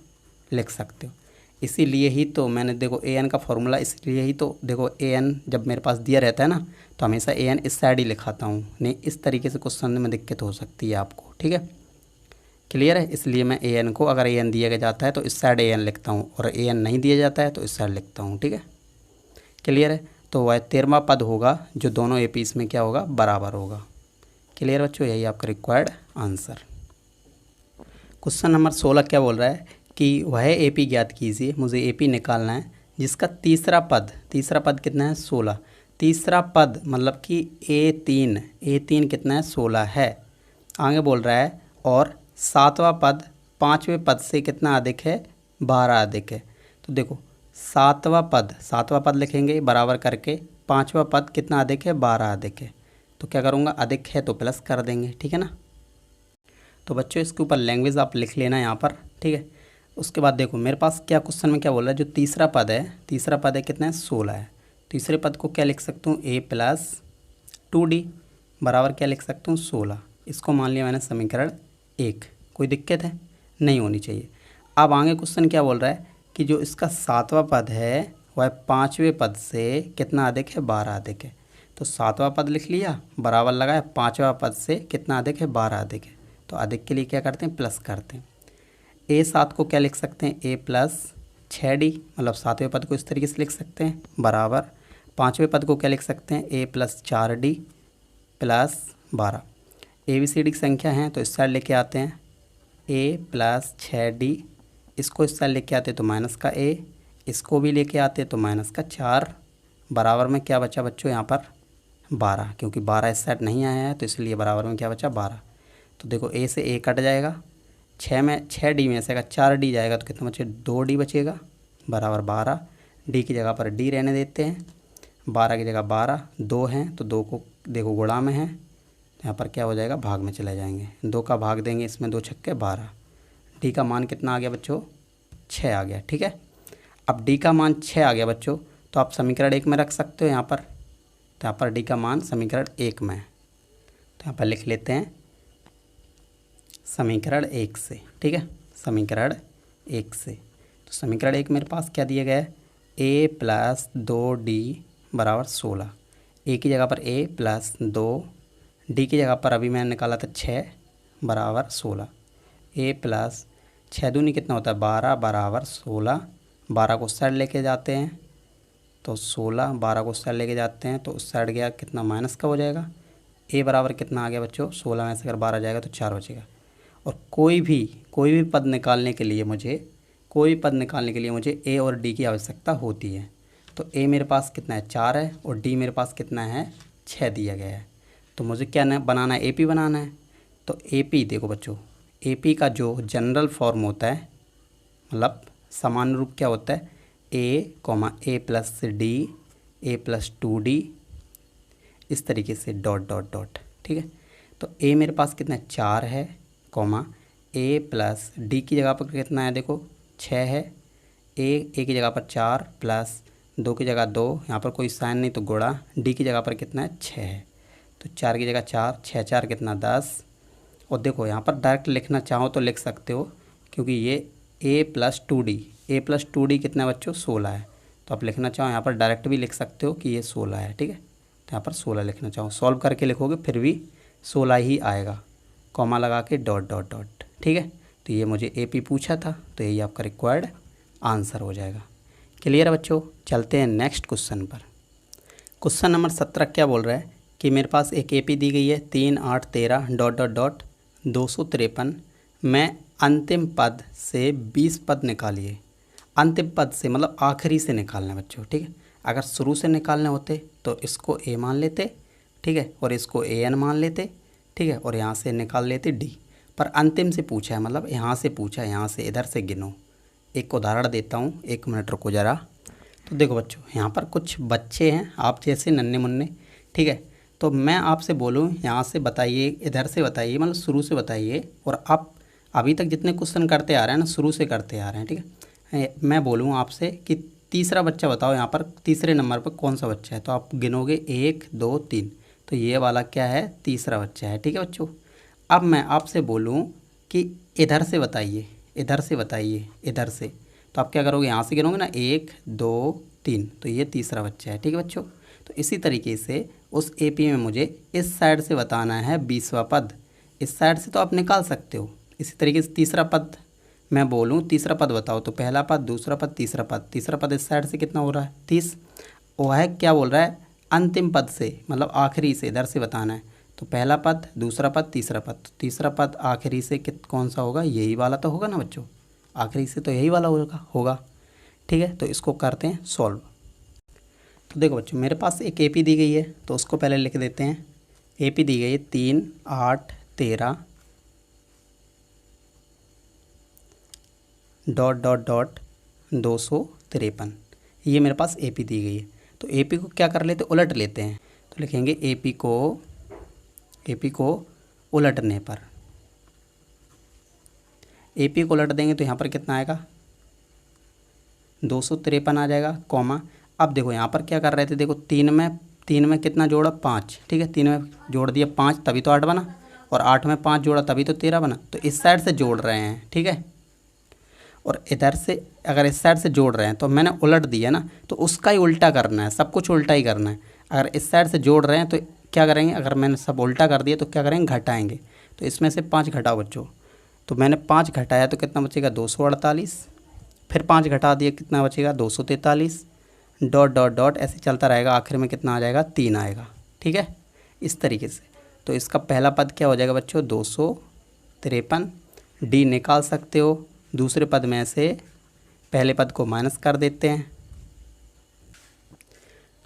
लिख सकते हो। इसीलिए ही तो मैंने देखो ए एन का फॉर्मूला, इसलिए ही तो देखो ए एन जब मेरे पास दिया रहता है ना, तो हमेशा ए एन इस साइड ही लिखाता हूँ, नहीं इस तरीके से क्वेश्चन में दिक्कत हो सकती है आपको। ठीक है। क्लियर है। इसलिए मैं ए एन को, अगर ए एन दिया जाता है तो इस साइड ए एन लिखता हूँ, और ए एन नहीं दिया जाता है तो इस साइड लिखता हूँ। ठीक है। क्लियर है। तो वह 13वां पद होगा जो दोनों ए पीस में क्या होगा, बराबर होगा। क्लियर बच्चों, यही आपका रिक्वायर्ड आंसर। क्वेश्चन नंबर 16 क्या बोल रहा है कि वह ए पी ज्ञात कीजिए, मुझे ए पी निकालना है जिसका तीसरा पद कितना है, 16। तीसरा पद मतलब कि ए3 कितना है, 16 है। आगे बोल रहा है और 7वां पद 5वें पद से कितना अधिक है, 12 अधिक है। तो देखो 7वां पद लिखेंगे बराबर करके, 5वां पद कितना अधिक है, 12 अधिक है। तो क्या करूँगा, अधिक है तो प्लस कर देंगे। ठीक है ना। तो बच्चों इसके ऊपर लैंग्वेज आप लिख लेना यहाँ पर। ठीक है। उसके बाद देखो मेरे पास क्या क्वेश्चन में क्या बोल रहा है, जो तीसरा पद है कितना है, 16 है। तीसरे पद को क्या लिख सकता हूँ, a प्लस 2d बराबर क्या लिख सकता हूँ, 16। इसको मान लिया मैंने समीकरण 1। कोई दिक्कत है नहीं होनी चाहिए। अब आगे क्वेश्चन क्या बोल रहा है कि जो इसका 7वां पद है वह 5वें पद से कितना अधिक है, 12 अधिक है। तो 7वां पद लिख लिया, बराबर लगाया, 5वां पद से कितना अधिक है, 12 अधिक है। तो अधिक के लिए क्या करते हैं, प्लस करते हैं। A7 को क्या लिख सकते हैं, a प्लस 6d, मतलब 7वें पद को इस तरीके से लिख सकते हैं, बराबर 5वें पद को क्या लिख सकते हैं, a plus 4d plus 12। ABCD की संख्या है तो इस साइड लेके आते हैं, a प्लस 6d इसको इस साइड लेके आते तो माइनस का a, इसको भी लेके आते तो माइनस का 4, बराबर में क्या बचा बच्चों यहाँ पर 12, क्योंकि 12 इस साइड नहीं आया है तो इसलिए बराबर में क्या बचा 12। तो देखो a से a कट जाएगा, 6d में से अगर 4d जाएगा तो कितना बचे 2d बचेगा, बराबर 12। d की जगह पर d रहने देते हैं, 12 की जगह 12, 2 हैं तो 2 को देखो गुणा में है, यहाँ पर क्या हो जाएगा भाग में चले जाएंगे, 2 का भाग देंगे इसमें 2 छक्के 12। डी का मान कितना आ गया बच्चों 6 आ गया। ठीक है, अब डी का मान 6 आ गया बच्चों, तो आप समीकरण 1 में रख सकते हो यहाँ पर, तो यहाँ पर डी का मान समीकरण 1 में है, तो यहाँ पर लिख लेते हैं समीकरण 1 से। ठीक है, समीकरण 1 से, तो समीकरण 1 मेरे पास क्या दिया गया है a प्लस 2d बराबर 16, a की जगह पर a प्लस 2, d की जगह पर अभी मैंने निकाला था 6 बराबर 16, a प्लस 6 दूनी कितना होता है 12 बराबर 16, 12 को उस साइड लेके जाते हैं तो 16, 12 को उस साइड लेके जाते हैं तो उस साइड गया कितना माइनस का हो जाएगा, a बराबर कितना आ गया बच्चों 16 में से अगर 12 जाएगा तो 4 बचेगा। और कोई भी पद निकालने के लिए मुझे a और d की आवश्यकता होती है, तो a मेरे पास कितना है 4 है और d मेरे पास कितना है 6 दिया गया है, तो मुझे क्या बनाना है AP बनाना है। तो AP देखो बच्चों, AP का जो जनरल फॉर्म होता है, मतलब सामान्य रूप क्या होता है a plus d, a plus 2d, इस तरीके से डॉट डॉट डॉट। ठीक है, तो a मेरे पास कितना 4 है, a प्लस d की जगह पर कितना है देखो 6 है, a की जगह पर 4 प्लस 2 की जगह 2, यहाँ पर कोई साइन नहीं तो गुणा, d की जगह पर कितना है 6 है, तो 4 की जगह 4, 6 4 कितना 10। और देखो यहाँ पर डायरेक्ट लिखना चाहो तो लिख सकते हो, क्योंकि ये a प्लस 2d कितना बच्चों 16 है, तो आप लिखना चाहो यहाँ पर डायरेक्ट भी लिख सकते हो कि ये 16 है। ठीक है, तो यहाँ पर 16 लिखना चाहो, सॉल्व करके लिखोगे फिर भी 16 ही आएगा, कॉमा लगा के डॉट डॉट डॉट। ठीक है, तो ये मुझे AP पूछा था, तो यही आपका रिक्वायर्ड आंसर हो जाएगा। क्लियर है बच्चों, चलते हैं नेक्स्ट क्वेश्चन पर। क्वेश्चन नंबर 17 क्या बोल रहा है कि मेरे पास एक AP दी गई है 3 8 13 डॉट डॉट डॉट 253 में अंतिम पद से 20 पद निकालिए। अंतिम पद से मतलब आखिरी से निकालना है बच्चों। ठीक है, अगर शुरू से निकालने होते तो इसको A मान लेते, ठीक है, और इसको AN मान लेते, ठीक है, और यहाँ से निकाल लेते D, पर अंतिम से पूछा है, मतलब यहाँ से पूछा है, यहाँ से इधर से गिनो। एक उदाहरण देता हूँ, 1 मिनट रुको ज़रा। तो देखो बच्चों, यहाँ पर कुछ बच्चे हैं आप जैसे नन्हे मुन्ने, ठीक है, तो मैं आपसे बोलूँ यहाँ से बताइए, इधर से बताइए, मतलब शुरू से बताइए, और आप अभी तक जितने क्वेश्चन करते आ रहे हैं ना शुरू से करते आ रहे हैं। ठीक है, मैं बोलूँ आपसे कि तीसरा बच्चा बताओ यहाँ पर तीसरे नंबर पर कौन सा बच्चा है, तो आप गिनोगे 1 2 3, तो ये वाला क्या है तीसरा बच्चा है। ठीक है बच्चों, अब मैं आपसे बोलूँ कि इधर से बताइए, इधर से बताइए, इधर से, तो आप क्या करोगे यहाँ से गिनोगे ना 1 2 3, तो ये तीसरा बच्चा है। ठीक है बच्चों, तो इसी तरीके से उस AP में मुझे इस साइड से बताना है 20वां पद, इस साइड से तो आप निकाल सकते हो। इसी तरीके से तीसरा पद मैं बोलूँ, तीसरा पद बताओ, तो पहला पद, दूसरा पद, तीसरा पद इस साइड से कितना हो रहा है 30। वह है क्या बोल रहा है अंतिम पद से, मतलब आखिरी से इधर से बताना है, तो पहला पद, दूसरा पद, तीसरा पद, तो तीसरा पद आखिरी से कौन सा होगा, यही वाला तो होगा ना बच्चों, आखिरी से तो यही वाला होगा। ठीक है, तो इसको करते हैं सॉल्व। तो देखो बच्चों, मेरे पास एक AP दी गई है, तो उसको पहले लिख देते हैं। AP दी गई है 3 8 13 डॉट डॉट डॉट 253, ये मेरे पास AP दी गई है। तो AP को क्या कर लेते, उलट लेते हैं, तो लिखेंगे AP को उलटने पर, AP को उलट देंगे तो यहाँ पर कितना आएगा 253 आ जाएगा, कॉमा। अब देखो यहाँ पर क्या कर रहे थे, देखो 3 में कितना जोड़ा 5, ठीक है, 3 में जोड़ दिया 5 तभी तो 8 बना, और 8 में 5 जोड़ा तभी तो 13 बना, तो इस साइड से जोड़ रहे हैं। ठीक है, और इधर से अगर इस साइड से जोड़ रहे हैं तो मैंने उलट दिया ना, तो उसका ही उल्टा करना है, सब कुछ उल्टा ही करना है। अगर इस साइड से जोड़ रहे हैं तो क्या करेंगे, अगर मैंने सब उल्टा कर दिया तो क्या करेंगे घटाएंगे, तो इसमें से 5 घटाओ बच्चों, तो मैंने 5 घटाया तो कितना बचेगा 248, फिर 5 घटा दिया कितना बचेगा 243, डॉट डॉट डॉट ऐसे चलता रहेगा, आखिर में कितना आ जाएगा 3 आएगा। ठीक है, इस तरीके से, तो इसका पहला पद क्या हो जाएगा बच्चों 253, D निकाल सकते हो, दूसरे पद में से पहले पद को माइनस कर देते हैं।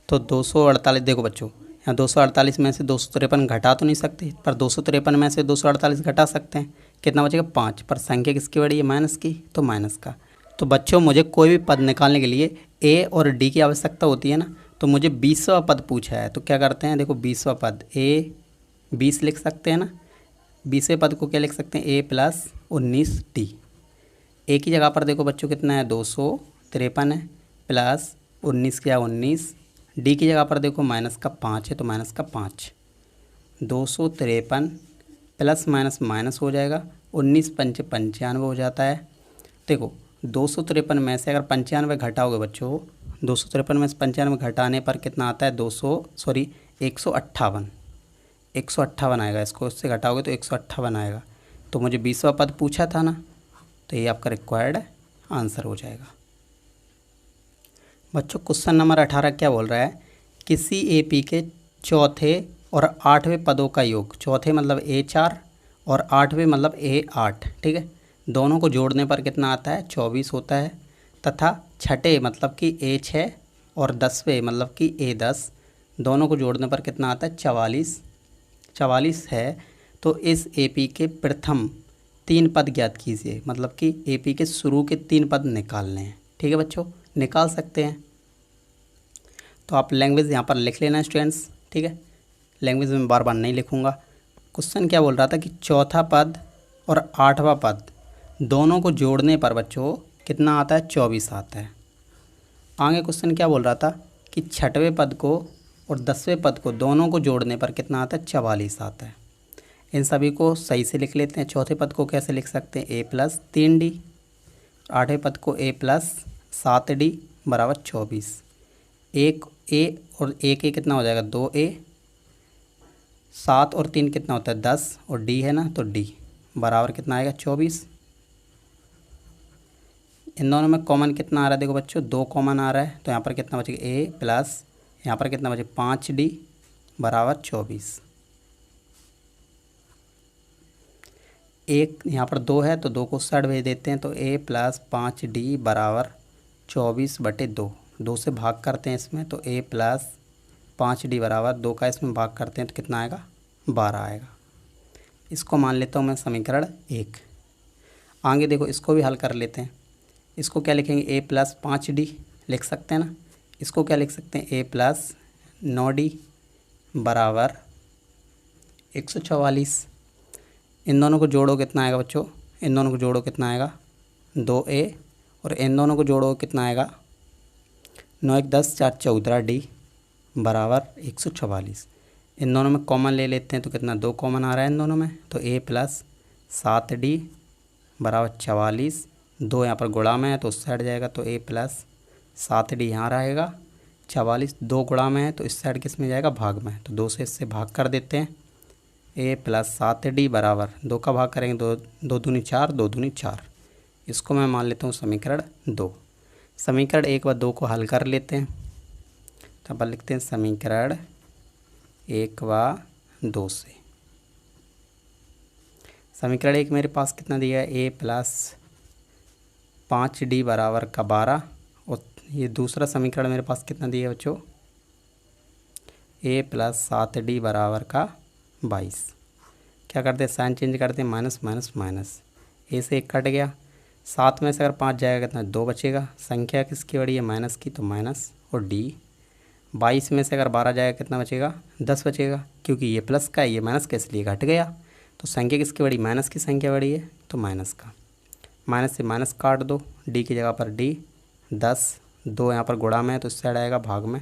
तो 248 देखो बच्चों, यहाँ 248 में से 253 घटा तो नहीं सकते, पर 253 में से 248 घटा सकते हैं। कितना बचेगा 5, पर संख्या किसकी बड़ी है माइनस की, तो माइनस का। तो बच्चों मुझे कोई भी पद निकालने के लिए ए और डी की आवश्यकता होती है ना, तो मुझे 20वां पद पूछा है, तो क्या करते हैं, देखो 20वां पद ए 20 लिख सकते हैं ना। 20वें पद को क्या लिख सकते हैं, ए प्लस 19 डी। ए की जगह पर देखो बच्चों कितना है 253 है, प्लस 19 क्या 19। डी की जगह पर देखो माइनस का 5 है, तो माइनस का 5। 253 प्लस माइनस माइनस हो जाएगा, 19 पंचे 95 हो जाता है। देखो 253 में से अगर 95 घटाओगे बच्चों, 253 में से 95 घटाने पर कितना आता है 158 आएगा। इसको इससे घटाओगे तो 158 आएगा। तो मुझे 20वां पद पूछा था ना, तो ये आपका रिक्वायर्ड आंसर हो जाएगा। बच्चों क्वेश्चन नंबर 18 क्या बोल रहा है, किसी एपी के चौथे और 8वें पदों का योग, चौथे मतलब A4 और 8वें मतलब A8, ठीक है, दोनों को जोड़ने पर कितना आता है 24 होता है, तथा छठे मतलब कि A6 और 10वें मतलब कि A10 दोनों को जोड़ने पर कितना आता है 44 है। तो इस एपी के प्रथम 3 पद ज्ञात कीजिए, मतलब कि एपी के शुरू के 3 पद निकालने हैं। ठीक है बच्चों, निकाल सकते हैं। तो आप लैंग्वेज यहाँ पर लिख लेना स्टूडेंट्स, ठीक है, लैंग्वेज में बार बार नहीं लिखूँगा। क्वेश्चन क्या बोल रहा था कि चौथा पद और 8वां पद दोनों को जोड़ने पर बच्चों कितना आता है 24 आता है। आगे क्वेश्चन क्या बोल रहा था कि छठवें पद को और 10वें पद को दोनों को जोड़ने पर कितना आता है 44 आता है। इन सभी को सही से लिख लेते हैं। चौथे पद को कैसे लिख सकते हैं, A+3D, 8वें पद को A+7D बराबर 24। एक ए और एक ए कितना हो जाएगा 2A, 7 और 3 कितना होता है 10, और डी है ना, तो डी बराबर कितना आएगा 24। इन दोनों में कॉमन कितना आ रहा है, देखो बच्चों 2 कॉमन आ रहा है, तो यहाँ पर कितना बचेगा A प्लस यहाँ पर कितना बचेगा 5D बराबर 24। एक यहाँ पर 2 है तो 2 को उस साइड भेज देते हैं, तो A+5D बराबर 24/2। 2 से भाग करते हैं इसमें, तो A+5D बराबर 2 का इसमें भाग करते हैं तो कितना आएगा 12 आएगा। इसको मान लेता हूँ मैं समीकरण 1। आगे देखो इसको भी हल कर लेते हैं। इसको क्या लिखेंगे A+5D लिख सकते हैं ना। इसको क्या लिख सकते हैं A+9D बराबर 144। इन दोनों को जोड़ो कितना आएगा बच्चों, इन दोनों को जोड़ो कितना आएगा 2A, और इन दोनों को जोड़ो कितना आएगा 9 1 10 4 14D बराबर 144। इन दोनों में कॉमन ले लेते हैं तो कितना 2 कॉमन आ रहा है इन दोनों में, तो A+7D बराबर 44। 2 यहाँ पर गुणा में है तो उस साइड जाएगा, तो A+7D यहाँ रहेगा। 44 2 गुणा में है तो इस साइड किस में जाएगा भाग में, तो 2 से इससे भाग कर देते हैं। A+7D बराबर 2 का भाग करेंगे 2 दूनी 4, 2 दूनी 4। इसको मैं मान लेता हूँ समीकरण 2। समीकरण 1 व 2 को हल कर लेते हैं, तो अपन लिखते हैं समीकरण 1 व 2 से। समीकरण 1 मेरे पास कितना दिया है A+5D बराबर का 12, और ये दूसरा समीकरण मेरे पास कितना दिया है बच्चों A+7D बराबर का 22। क्या करते हैं साइन चेंज करते हैं, माइनस माइनस माइनस, ए से 1 कट गया, 7 में से अगर 5 जाएगा कितना 2 बचेगा। संख्या किसकी बड़ी है माइनस की, तो माइनस, और डी 22 में से अगर 12 जाएगा कितना बचेगा 10 बचेगा, क्योंकि ये प्लस का है ये माइनस का इसलिए घट गया। तो संख्या किसकी बड़ी, माइनस की संख्या बड़ी है, तो माइनस का। माइनस से माइनस काट दो, डी की जगह पर डी 10, 2 यहाँ पर गुणा में है तो इस साइड आएगा भाग में,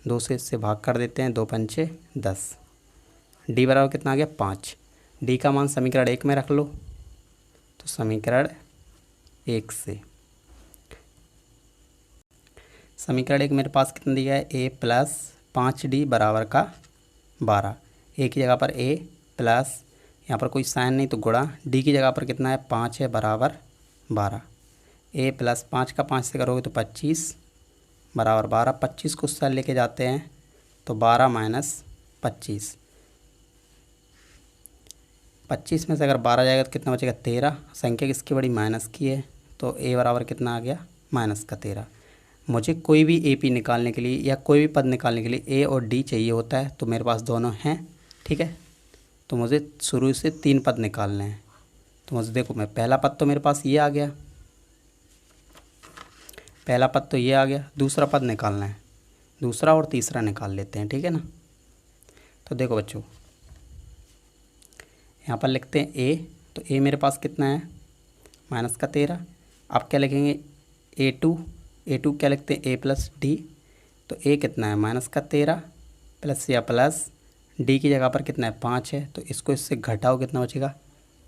2 से इससे भाग कर देते हैं, 2 पंचे 10। डी बराबर कितना आ गया 5। डी का मान समीकरण 1 में रख लो, तो समीकरण 1 से समीकरण 1 मेरे पास कितना दिया है A+5D बराबर का 12। ए की जगह पर A प्लस यहाँ पर कोई साइन नहीं तो गुणा, डी की जगह पर कितना है 5 है बराबर 12। A+5 का 5 से करोगे तो 25 बराबर 12। 25 को उस साइड लेके जाते हैं तो 12 माइनस 25। 25 में से अगर 12 जाएगा तो कितना बचेगा 13। संख्या किसकी बड़ी, माइनस की है, तो ए बराबर कितना आ गया माइनस का 13। मुझे कोई भी ए पी निकालने के लिए या कोई भी पद निकालने के लिए ए और डी चाहिए होता है, तो मेरे पास दोनों हैं, ठीक है। तो मुझे शुरू से 3 पद निकालने हैं। तो मुझे देखो, मैं पहला पद तो मेरे पास ये आ गया, पहला पद तो ये आ गया, दूसरा पद निकालना है, दूसरा और तीसरा निकाल लेते हैं, ठीक है ना। तो देखो बच्चों, यहाँ पर लिखते हैं ए, तो ए मेरे पास कितना है माइनस का 13। आप क्या लिखेंगे ए टू क्या लिखते हैं ए प्लस डी, तो ए कितना है माइनस का 13 प्लस या प्लस डी की जगह पर कितना है 5 है, तो इसको इससे घटाओ कितना बचेगा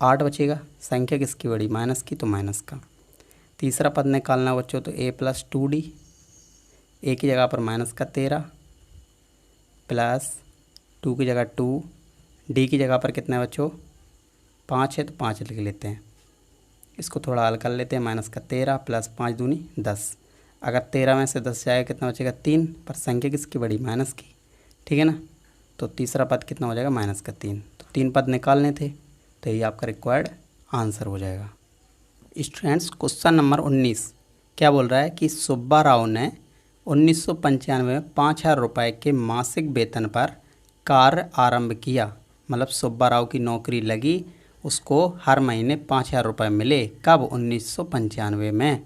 8 बचेगा। संख्या किसकी बड़ी माइनस की, तो माइनस का। तीसरा पद निकालना बच्चों, तो ए प्लस 2d, ए की जगह पर माइनस का 13 प्लस 2 की जगह 2, डी की जगह पर कितना है बच्चों 5 है, तो 5 लिख लेते हैं। इसको थोड़ा हल कर लेते हैं, माइनस का 13 प्लस 5 दूनी 10। अगर 13 में से 10 जाएगा कितना बचेगा 3, पर संख्या किसकी बड़ी माइनस की, ठीक है ना। तो तीसरा पद कितना हो जाएगा माइनस का 3। तो 3 पद निकालने थे, तो ये आपका रिक्वायर्ड आंसर हो जाएगा। स्टूडेंट्स, क्वेश्चन नंबर 19 क्या बोल रहा है कि सुब्बा राव ने 1995 में 5,000 रुपये के मासिक वेतन पर कार्य आरंभ किया। मतलब सुब्बा राव की नौकरी लगी, उसको हर महीने 5,000 रुपये मिले। कब 1995 में,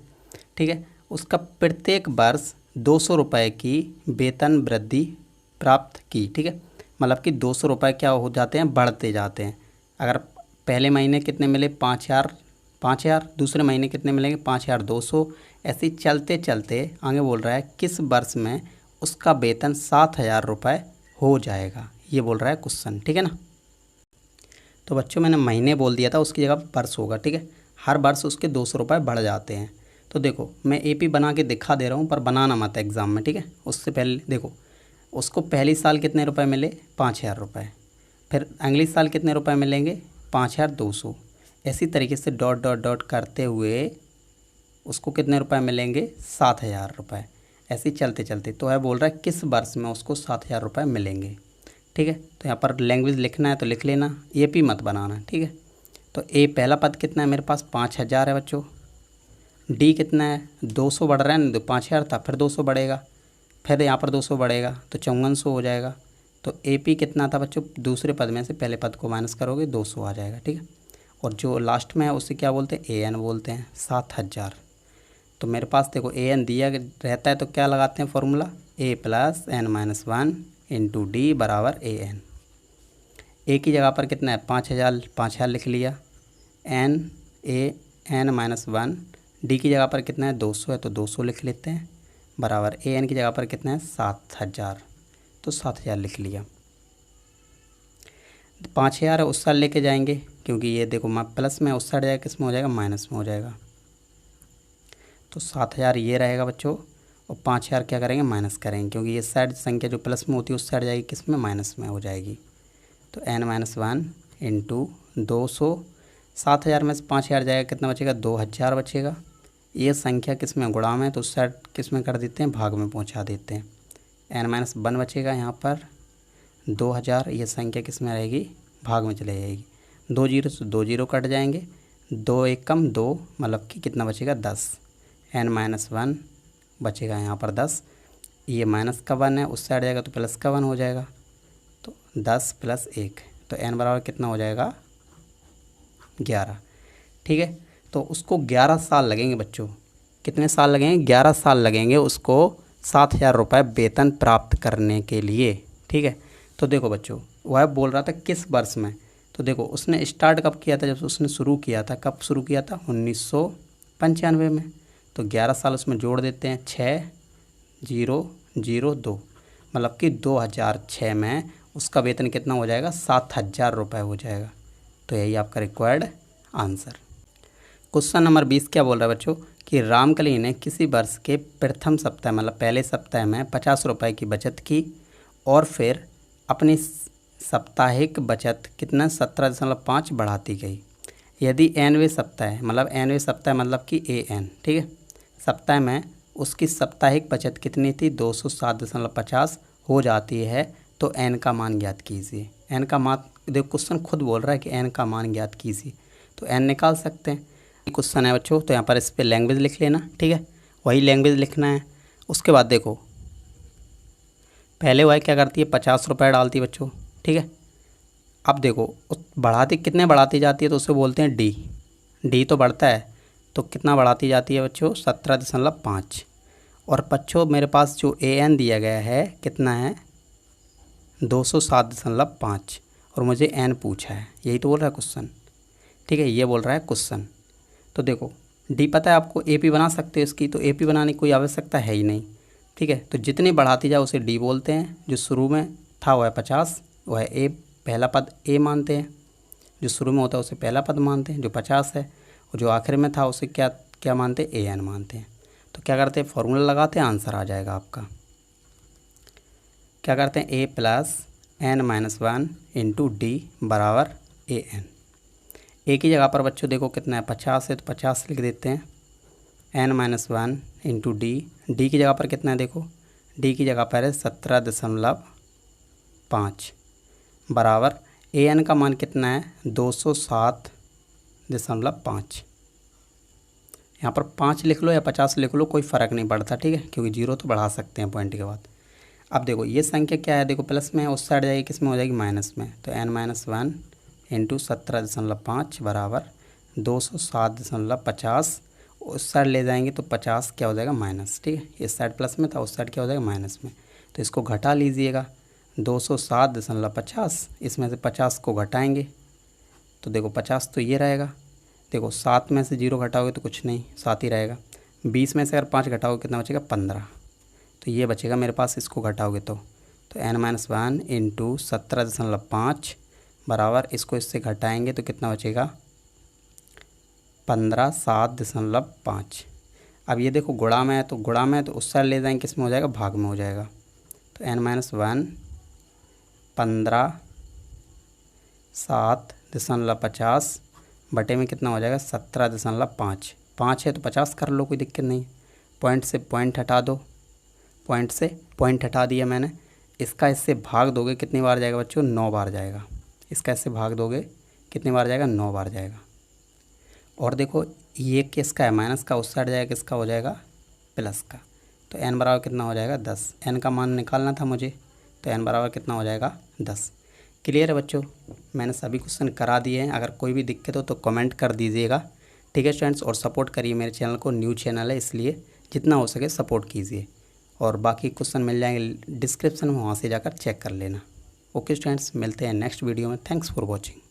ठीक है। उसका प्रत्येक वर्ष 200 रुपये की वेतन वृद्धि प्राप्त की, ठीक है। मतलब कि 200 रुपये क्या हो जाते हैं बढ़ते जाते हैं। अगर पहले महीने कितने मिले 5,000, दूसरे महीने कितने मिलेंगे 5,200, ऐसे ही चलते चलते आगे बोल रहा है किस वर्ष में उसका वेतन 7,000 रुपये हो जाएगा, ये बोल रहा है क्वेश्चन, ठीक है ना। तो बच्चों मैंने महीने बोल दिया था, उसकी जगह वर्ष होगा, ठीक है। हर वर्ष उसके 200 रुपये बढ़ जाते हैं। तो देखो मैं एपी बना के दिखा दे रहा हूँ, पर बनाना मत एग्ज़ाम में, ठीक है। उससे पहले देखो, उसको पहली साल कितने रुपए मिले 5,000 रुपये, फिर अगली साल कितने रुपए मिलेंगे 5,200। इसी तरीके से डॉट डॉट डॉट करते हुए उसको कितने रुपए मिलेंगे 7,000 रुपये। ऐसे ही चलते चलते तो है बोल रहा है किस वर्ष में उसको 7,000 रुपये मिलेंगे, ठीक है। तो यहाँ पर लैंग्वेज लिखना है तो लिख लेना, ए पी मत बनाना, ठीक है। तो ए पहला पद कितना है मेरे पास 5,000 है बच्चों। डी कितना है 200 बढ़ रहा है ना, तो 5,000 था, फिर 200 बढ़ेगा, फिर यहाँ पर 200 बढ़ेगा, तो 5400 हो जाएगा। तो ए पी कितना था बच्चों, दूसरे पद में से पहले पद को माइनस करोगे 200 आ जाएगा, ठीक है। और जो लास्ट में है उसे क्या बोलते हैं ए एन बोलते हैं 7,000। तो मेरे पास देखो ए एन दिया रहता है, तो क्या लगाते हैं formula a plus n minus 1 into d बराबर ए एन। ए की जगह पर कितना है 5,000 लिख लिया, एन माइनस 1, डी की जगह पर कितना है 200 है, तो 200 लिख लेते हैं बराबर ए एन की जगह पर कितना है 7,000, तो 7,000 लिख लिया। 5,000 उस साइड लेके जाएंगे, क्योंकि ये देखो प्लस में उस साइड जाएगा किस में हो जाएगा माइनस में हो जाएगा। तो 7,000 ये रहेगा बच्चों, और 5,000 क्या करेंगे माइनस करेंगे, क्योंकि ये साइड संख्या जो प्लस में होती है उस साइड जाएगी किस में माइनस में हो जाएगी। तो एन माइनस 1 इंटू 200, 7,000 में से 5,000 जाएगा कितना बचेगा 2,000 बचेगा। ये संख्या किस में गुणा में, तो उस साइड किस में कर देते हैं भाग में पहुंचा देते हैं। एन माइनस 1 बचेगा यहाँ पर 2,000, ये संख्या किस में रहेगी भाग में चले जाएगी। 2 जीरो से 2 जीरो कट जाएंगे, 2 एक कम 2, मतलब कि कितना बचेगा 10। एन माइनस 1 बचेगा यहाँ पर 10, ये माइनस का 1 है, उस साइड जाएगा तो प्लस का 1 हो जाएगा। तो 10 प्लस 1, तो एन बराबर कितना हो जाएगा 11, ठीक है। तो उसको 11 साल लगेंगे बच्चों, कितने साल लगेंगे 11 साल लगेंगे उसको 7,000 रुपये वेतन प्राप्त करने के लिए, ठीक है। तो देखो बच्चों, वह बोल रहा था किस वर्ष में, तो देखो उसने स्टार्ट कब किया था, जब उसने शुरू किया था, कब शुरू किया था 1995 में। तो 11 साल उसमें जोड़ देते हैं, 6,002, मतलब कि 2006 में उसका वेतन कितना हो जाएगा 7,000 रुपये हो जाएगा। तो यही आपका रिक्वायर्ड आंसर। क्वेश्चन नंबर 20 क्या बोल रहा है बच्चों कि रामकली ने किसी वर्ष के प्रथम सप्ताह मतलब पहले सप्ताह में 50 रुपये की बचत की, और फिर अपनी साप्ताहिक बचत कितना 17.5 बढ़ाती गई। यदि 90वें सप्ताह मतलब 90वें सप्ताह मतलब कि ए एन, ठीक है, सप्ताह में उसकी साप्ताहिक बचत कितनी थी 207.50 हो जाती है, तो एन का मान ज्ञात कीजिए। एन का मान देखो क्वेश्चन खुद बोल रहा है कि एन का मान ज्ञात कीजिए, तो एन निकाल सकते हैं। क्वेश्चन है बच्चों, तो यहाँ पर इस पर लैंग्वेज लिख लेना, ठीक है, वही लैंग्वेज लिखना है। उसके बाद देखो पहले वाई क्या करती है, 50 रुपये डालती है बच्चों, ठीक है। अब देखो बढ़ाती कितने बढ़ाती जाती है, तो उसे बोलते हैं डी। डी तो बढ़ता है, तो कितना बढ़ाती जाती है बच्चों, 17.5। और बच्चों मेरे पास जो ए एन दिया गया है कितना है, 207.5, और मुझे एन पूछा है, यही तो बोल रहा है क्वेश्चन, ठीक है, ये बोल रहा है क्वेश्चन। तो देखो डी पता है आपको, ए पी बना सकते हो इसकी, तो ए पी बनाने की कोई आवश्यकता है ही नहीं, ठीक है। तो जितनी बढ़ाती जाए उसे डी बोलते हैं। जो शुरू में था वह 50, वह ए पहला पद ए मानते हैं, जो शुरू में होता है उसे पहला पद मानते हैं जो 50 है, और जो आखिर में था उसे क्या क्या मानते हैं, ए एन मानते हैं। तो क्या करते हैं, फॉर्मूला लगाते हैं, आंसर आ जाएगा आपका। क्या करते हैं, a plus n minus 1 into d बराबर ए एन। ए की जगह पर बच्चों देखो कितना है, 50 है, तो 50 लिख देते हैं, n minus 1 into d. D की जगह पर कितना है, देखो डी की जगह पर है 17.5 बराबर ए एन का मान कितना है, 207.5। यहाँ पर 5 लिख लो या 50 लिख लो, कोई फ़र्क नहीं पड़ता, ठीक है, क्योंकि जीरो तो बढ़ा सकते हैं पॉइंट के बाद। अब देखो ये संख्या क्या है, देखो प्लस में है, उस साइड जाएगी किस में हो जाएगी, माइनस में। तो एन माइनस 1 इंटू 17.5 बराबर 207.50। उस साइड ले जाएंगे तो 50 क्या हो जाएगा, माइनस, ठीक है। इस साइड प्लस में था, उस साइड क्या हो जाएगा, माइनस में। तो इसको घटा लीजिएगा, 207.50, इसमें से 50 को घटाएंगे तो देखो 50 तो ये रहेगा। देखो 7 में से 0 घटाओगे तो कुछ नहीं, 7 ही रहेगा। 20 में से अगर 5 घटाओगे कितना बचेगा, 15। तो ये बचेगा मेरे पास, इसको घटाओगे तो एन माइनस 1 इंटू 17.5 बराबर, इसको इससे घटाएंगे तो कितना बचेगा, 15 7.5। अब ये देखो गुणा में है, तो गुणा में है तो उस साइड ले जाएंगे किस में हो जाएगा, भाग में हो जाएगा। तो एन माइनस 1 15 7.50 बटे में कितना हो जाएगा, 17.5। 5 है तो 50 कर लो, कोई दिक्कत नहीं। पॉइंट से पॉइंट हटा दो, पॉइंट से पॉइंट हटा दिया मैंने। इसका इससे भाग दोगे कितनी बार जाएगा बच्चों, 9 बार जाएगा। इसका इससे भाग दोगे कितनी बार जाएगा, 9 बार जाएगा। और देखो ये किसका है, माइनस का, उस साइड जाएगा किसका हो जाएगा, प्लस का। तो एन बराबर कितना हो जाएगा, 10। एन का मान निकालना था मुझे, तो एन बराबर कितना हो जाएगा, 10। क्लियर है बच्चों, मैंने सभी क्वेश्चन करा दिए हैं। अगर कोई भी दिक्कत हो तो कमेंट कर दीजिएगा, ठीक है स्टूडेंट्स। और सपोर्ट करिए मेरे चैनल को, न्यू चैनल है इसलिए जितना हो सके सपोर्ट कीजिए। और बाकी क्वेश्चन मिल जाएंगे डिस्क्रिप्शन में, वहाँ से जाकर चेक कर लेना। ओके स्टूडेंट्स, मिलते हैं नेक्स्ट वीडियो में। Thanks for watching.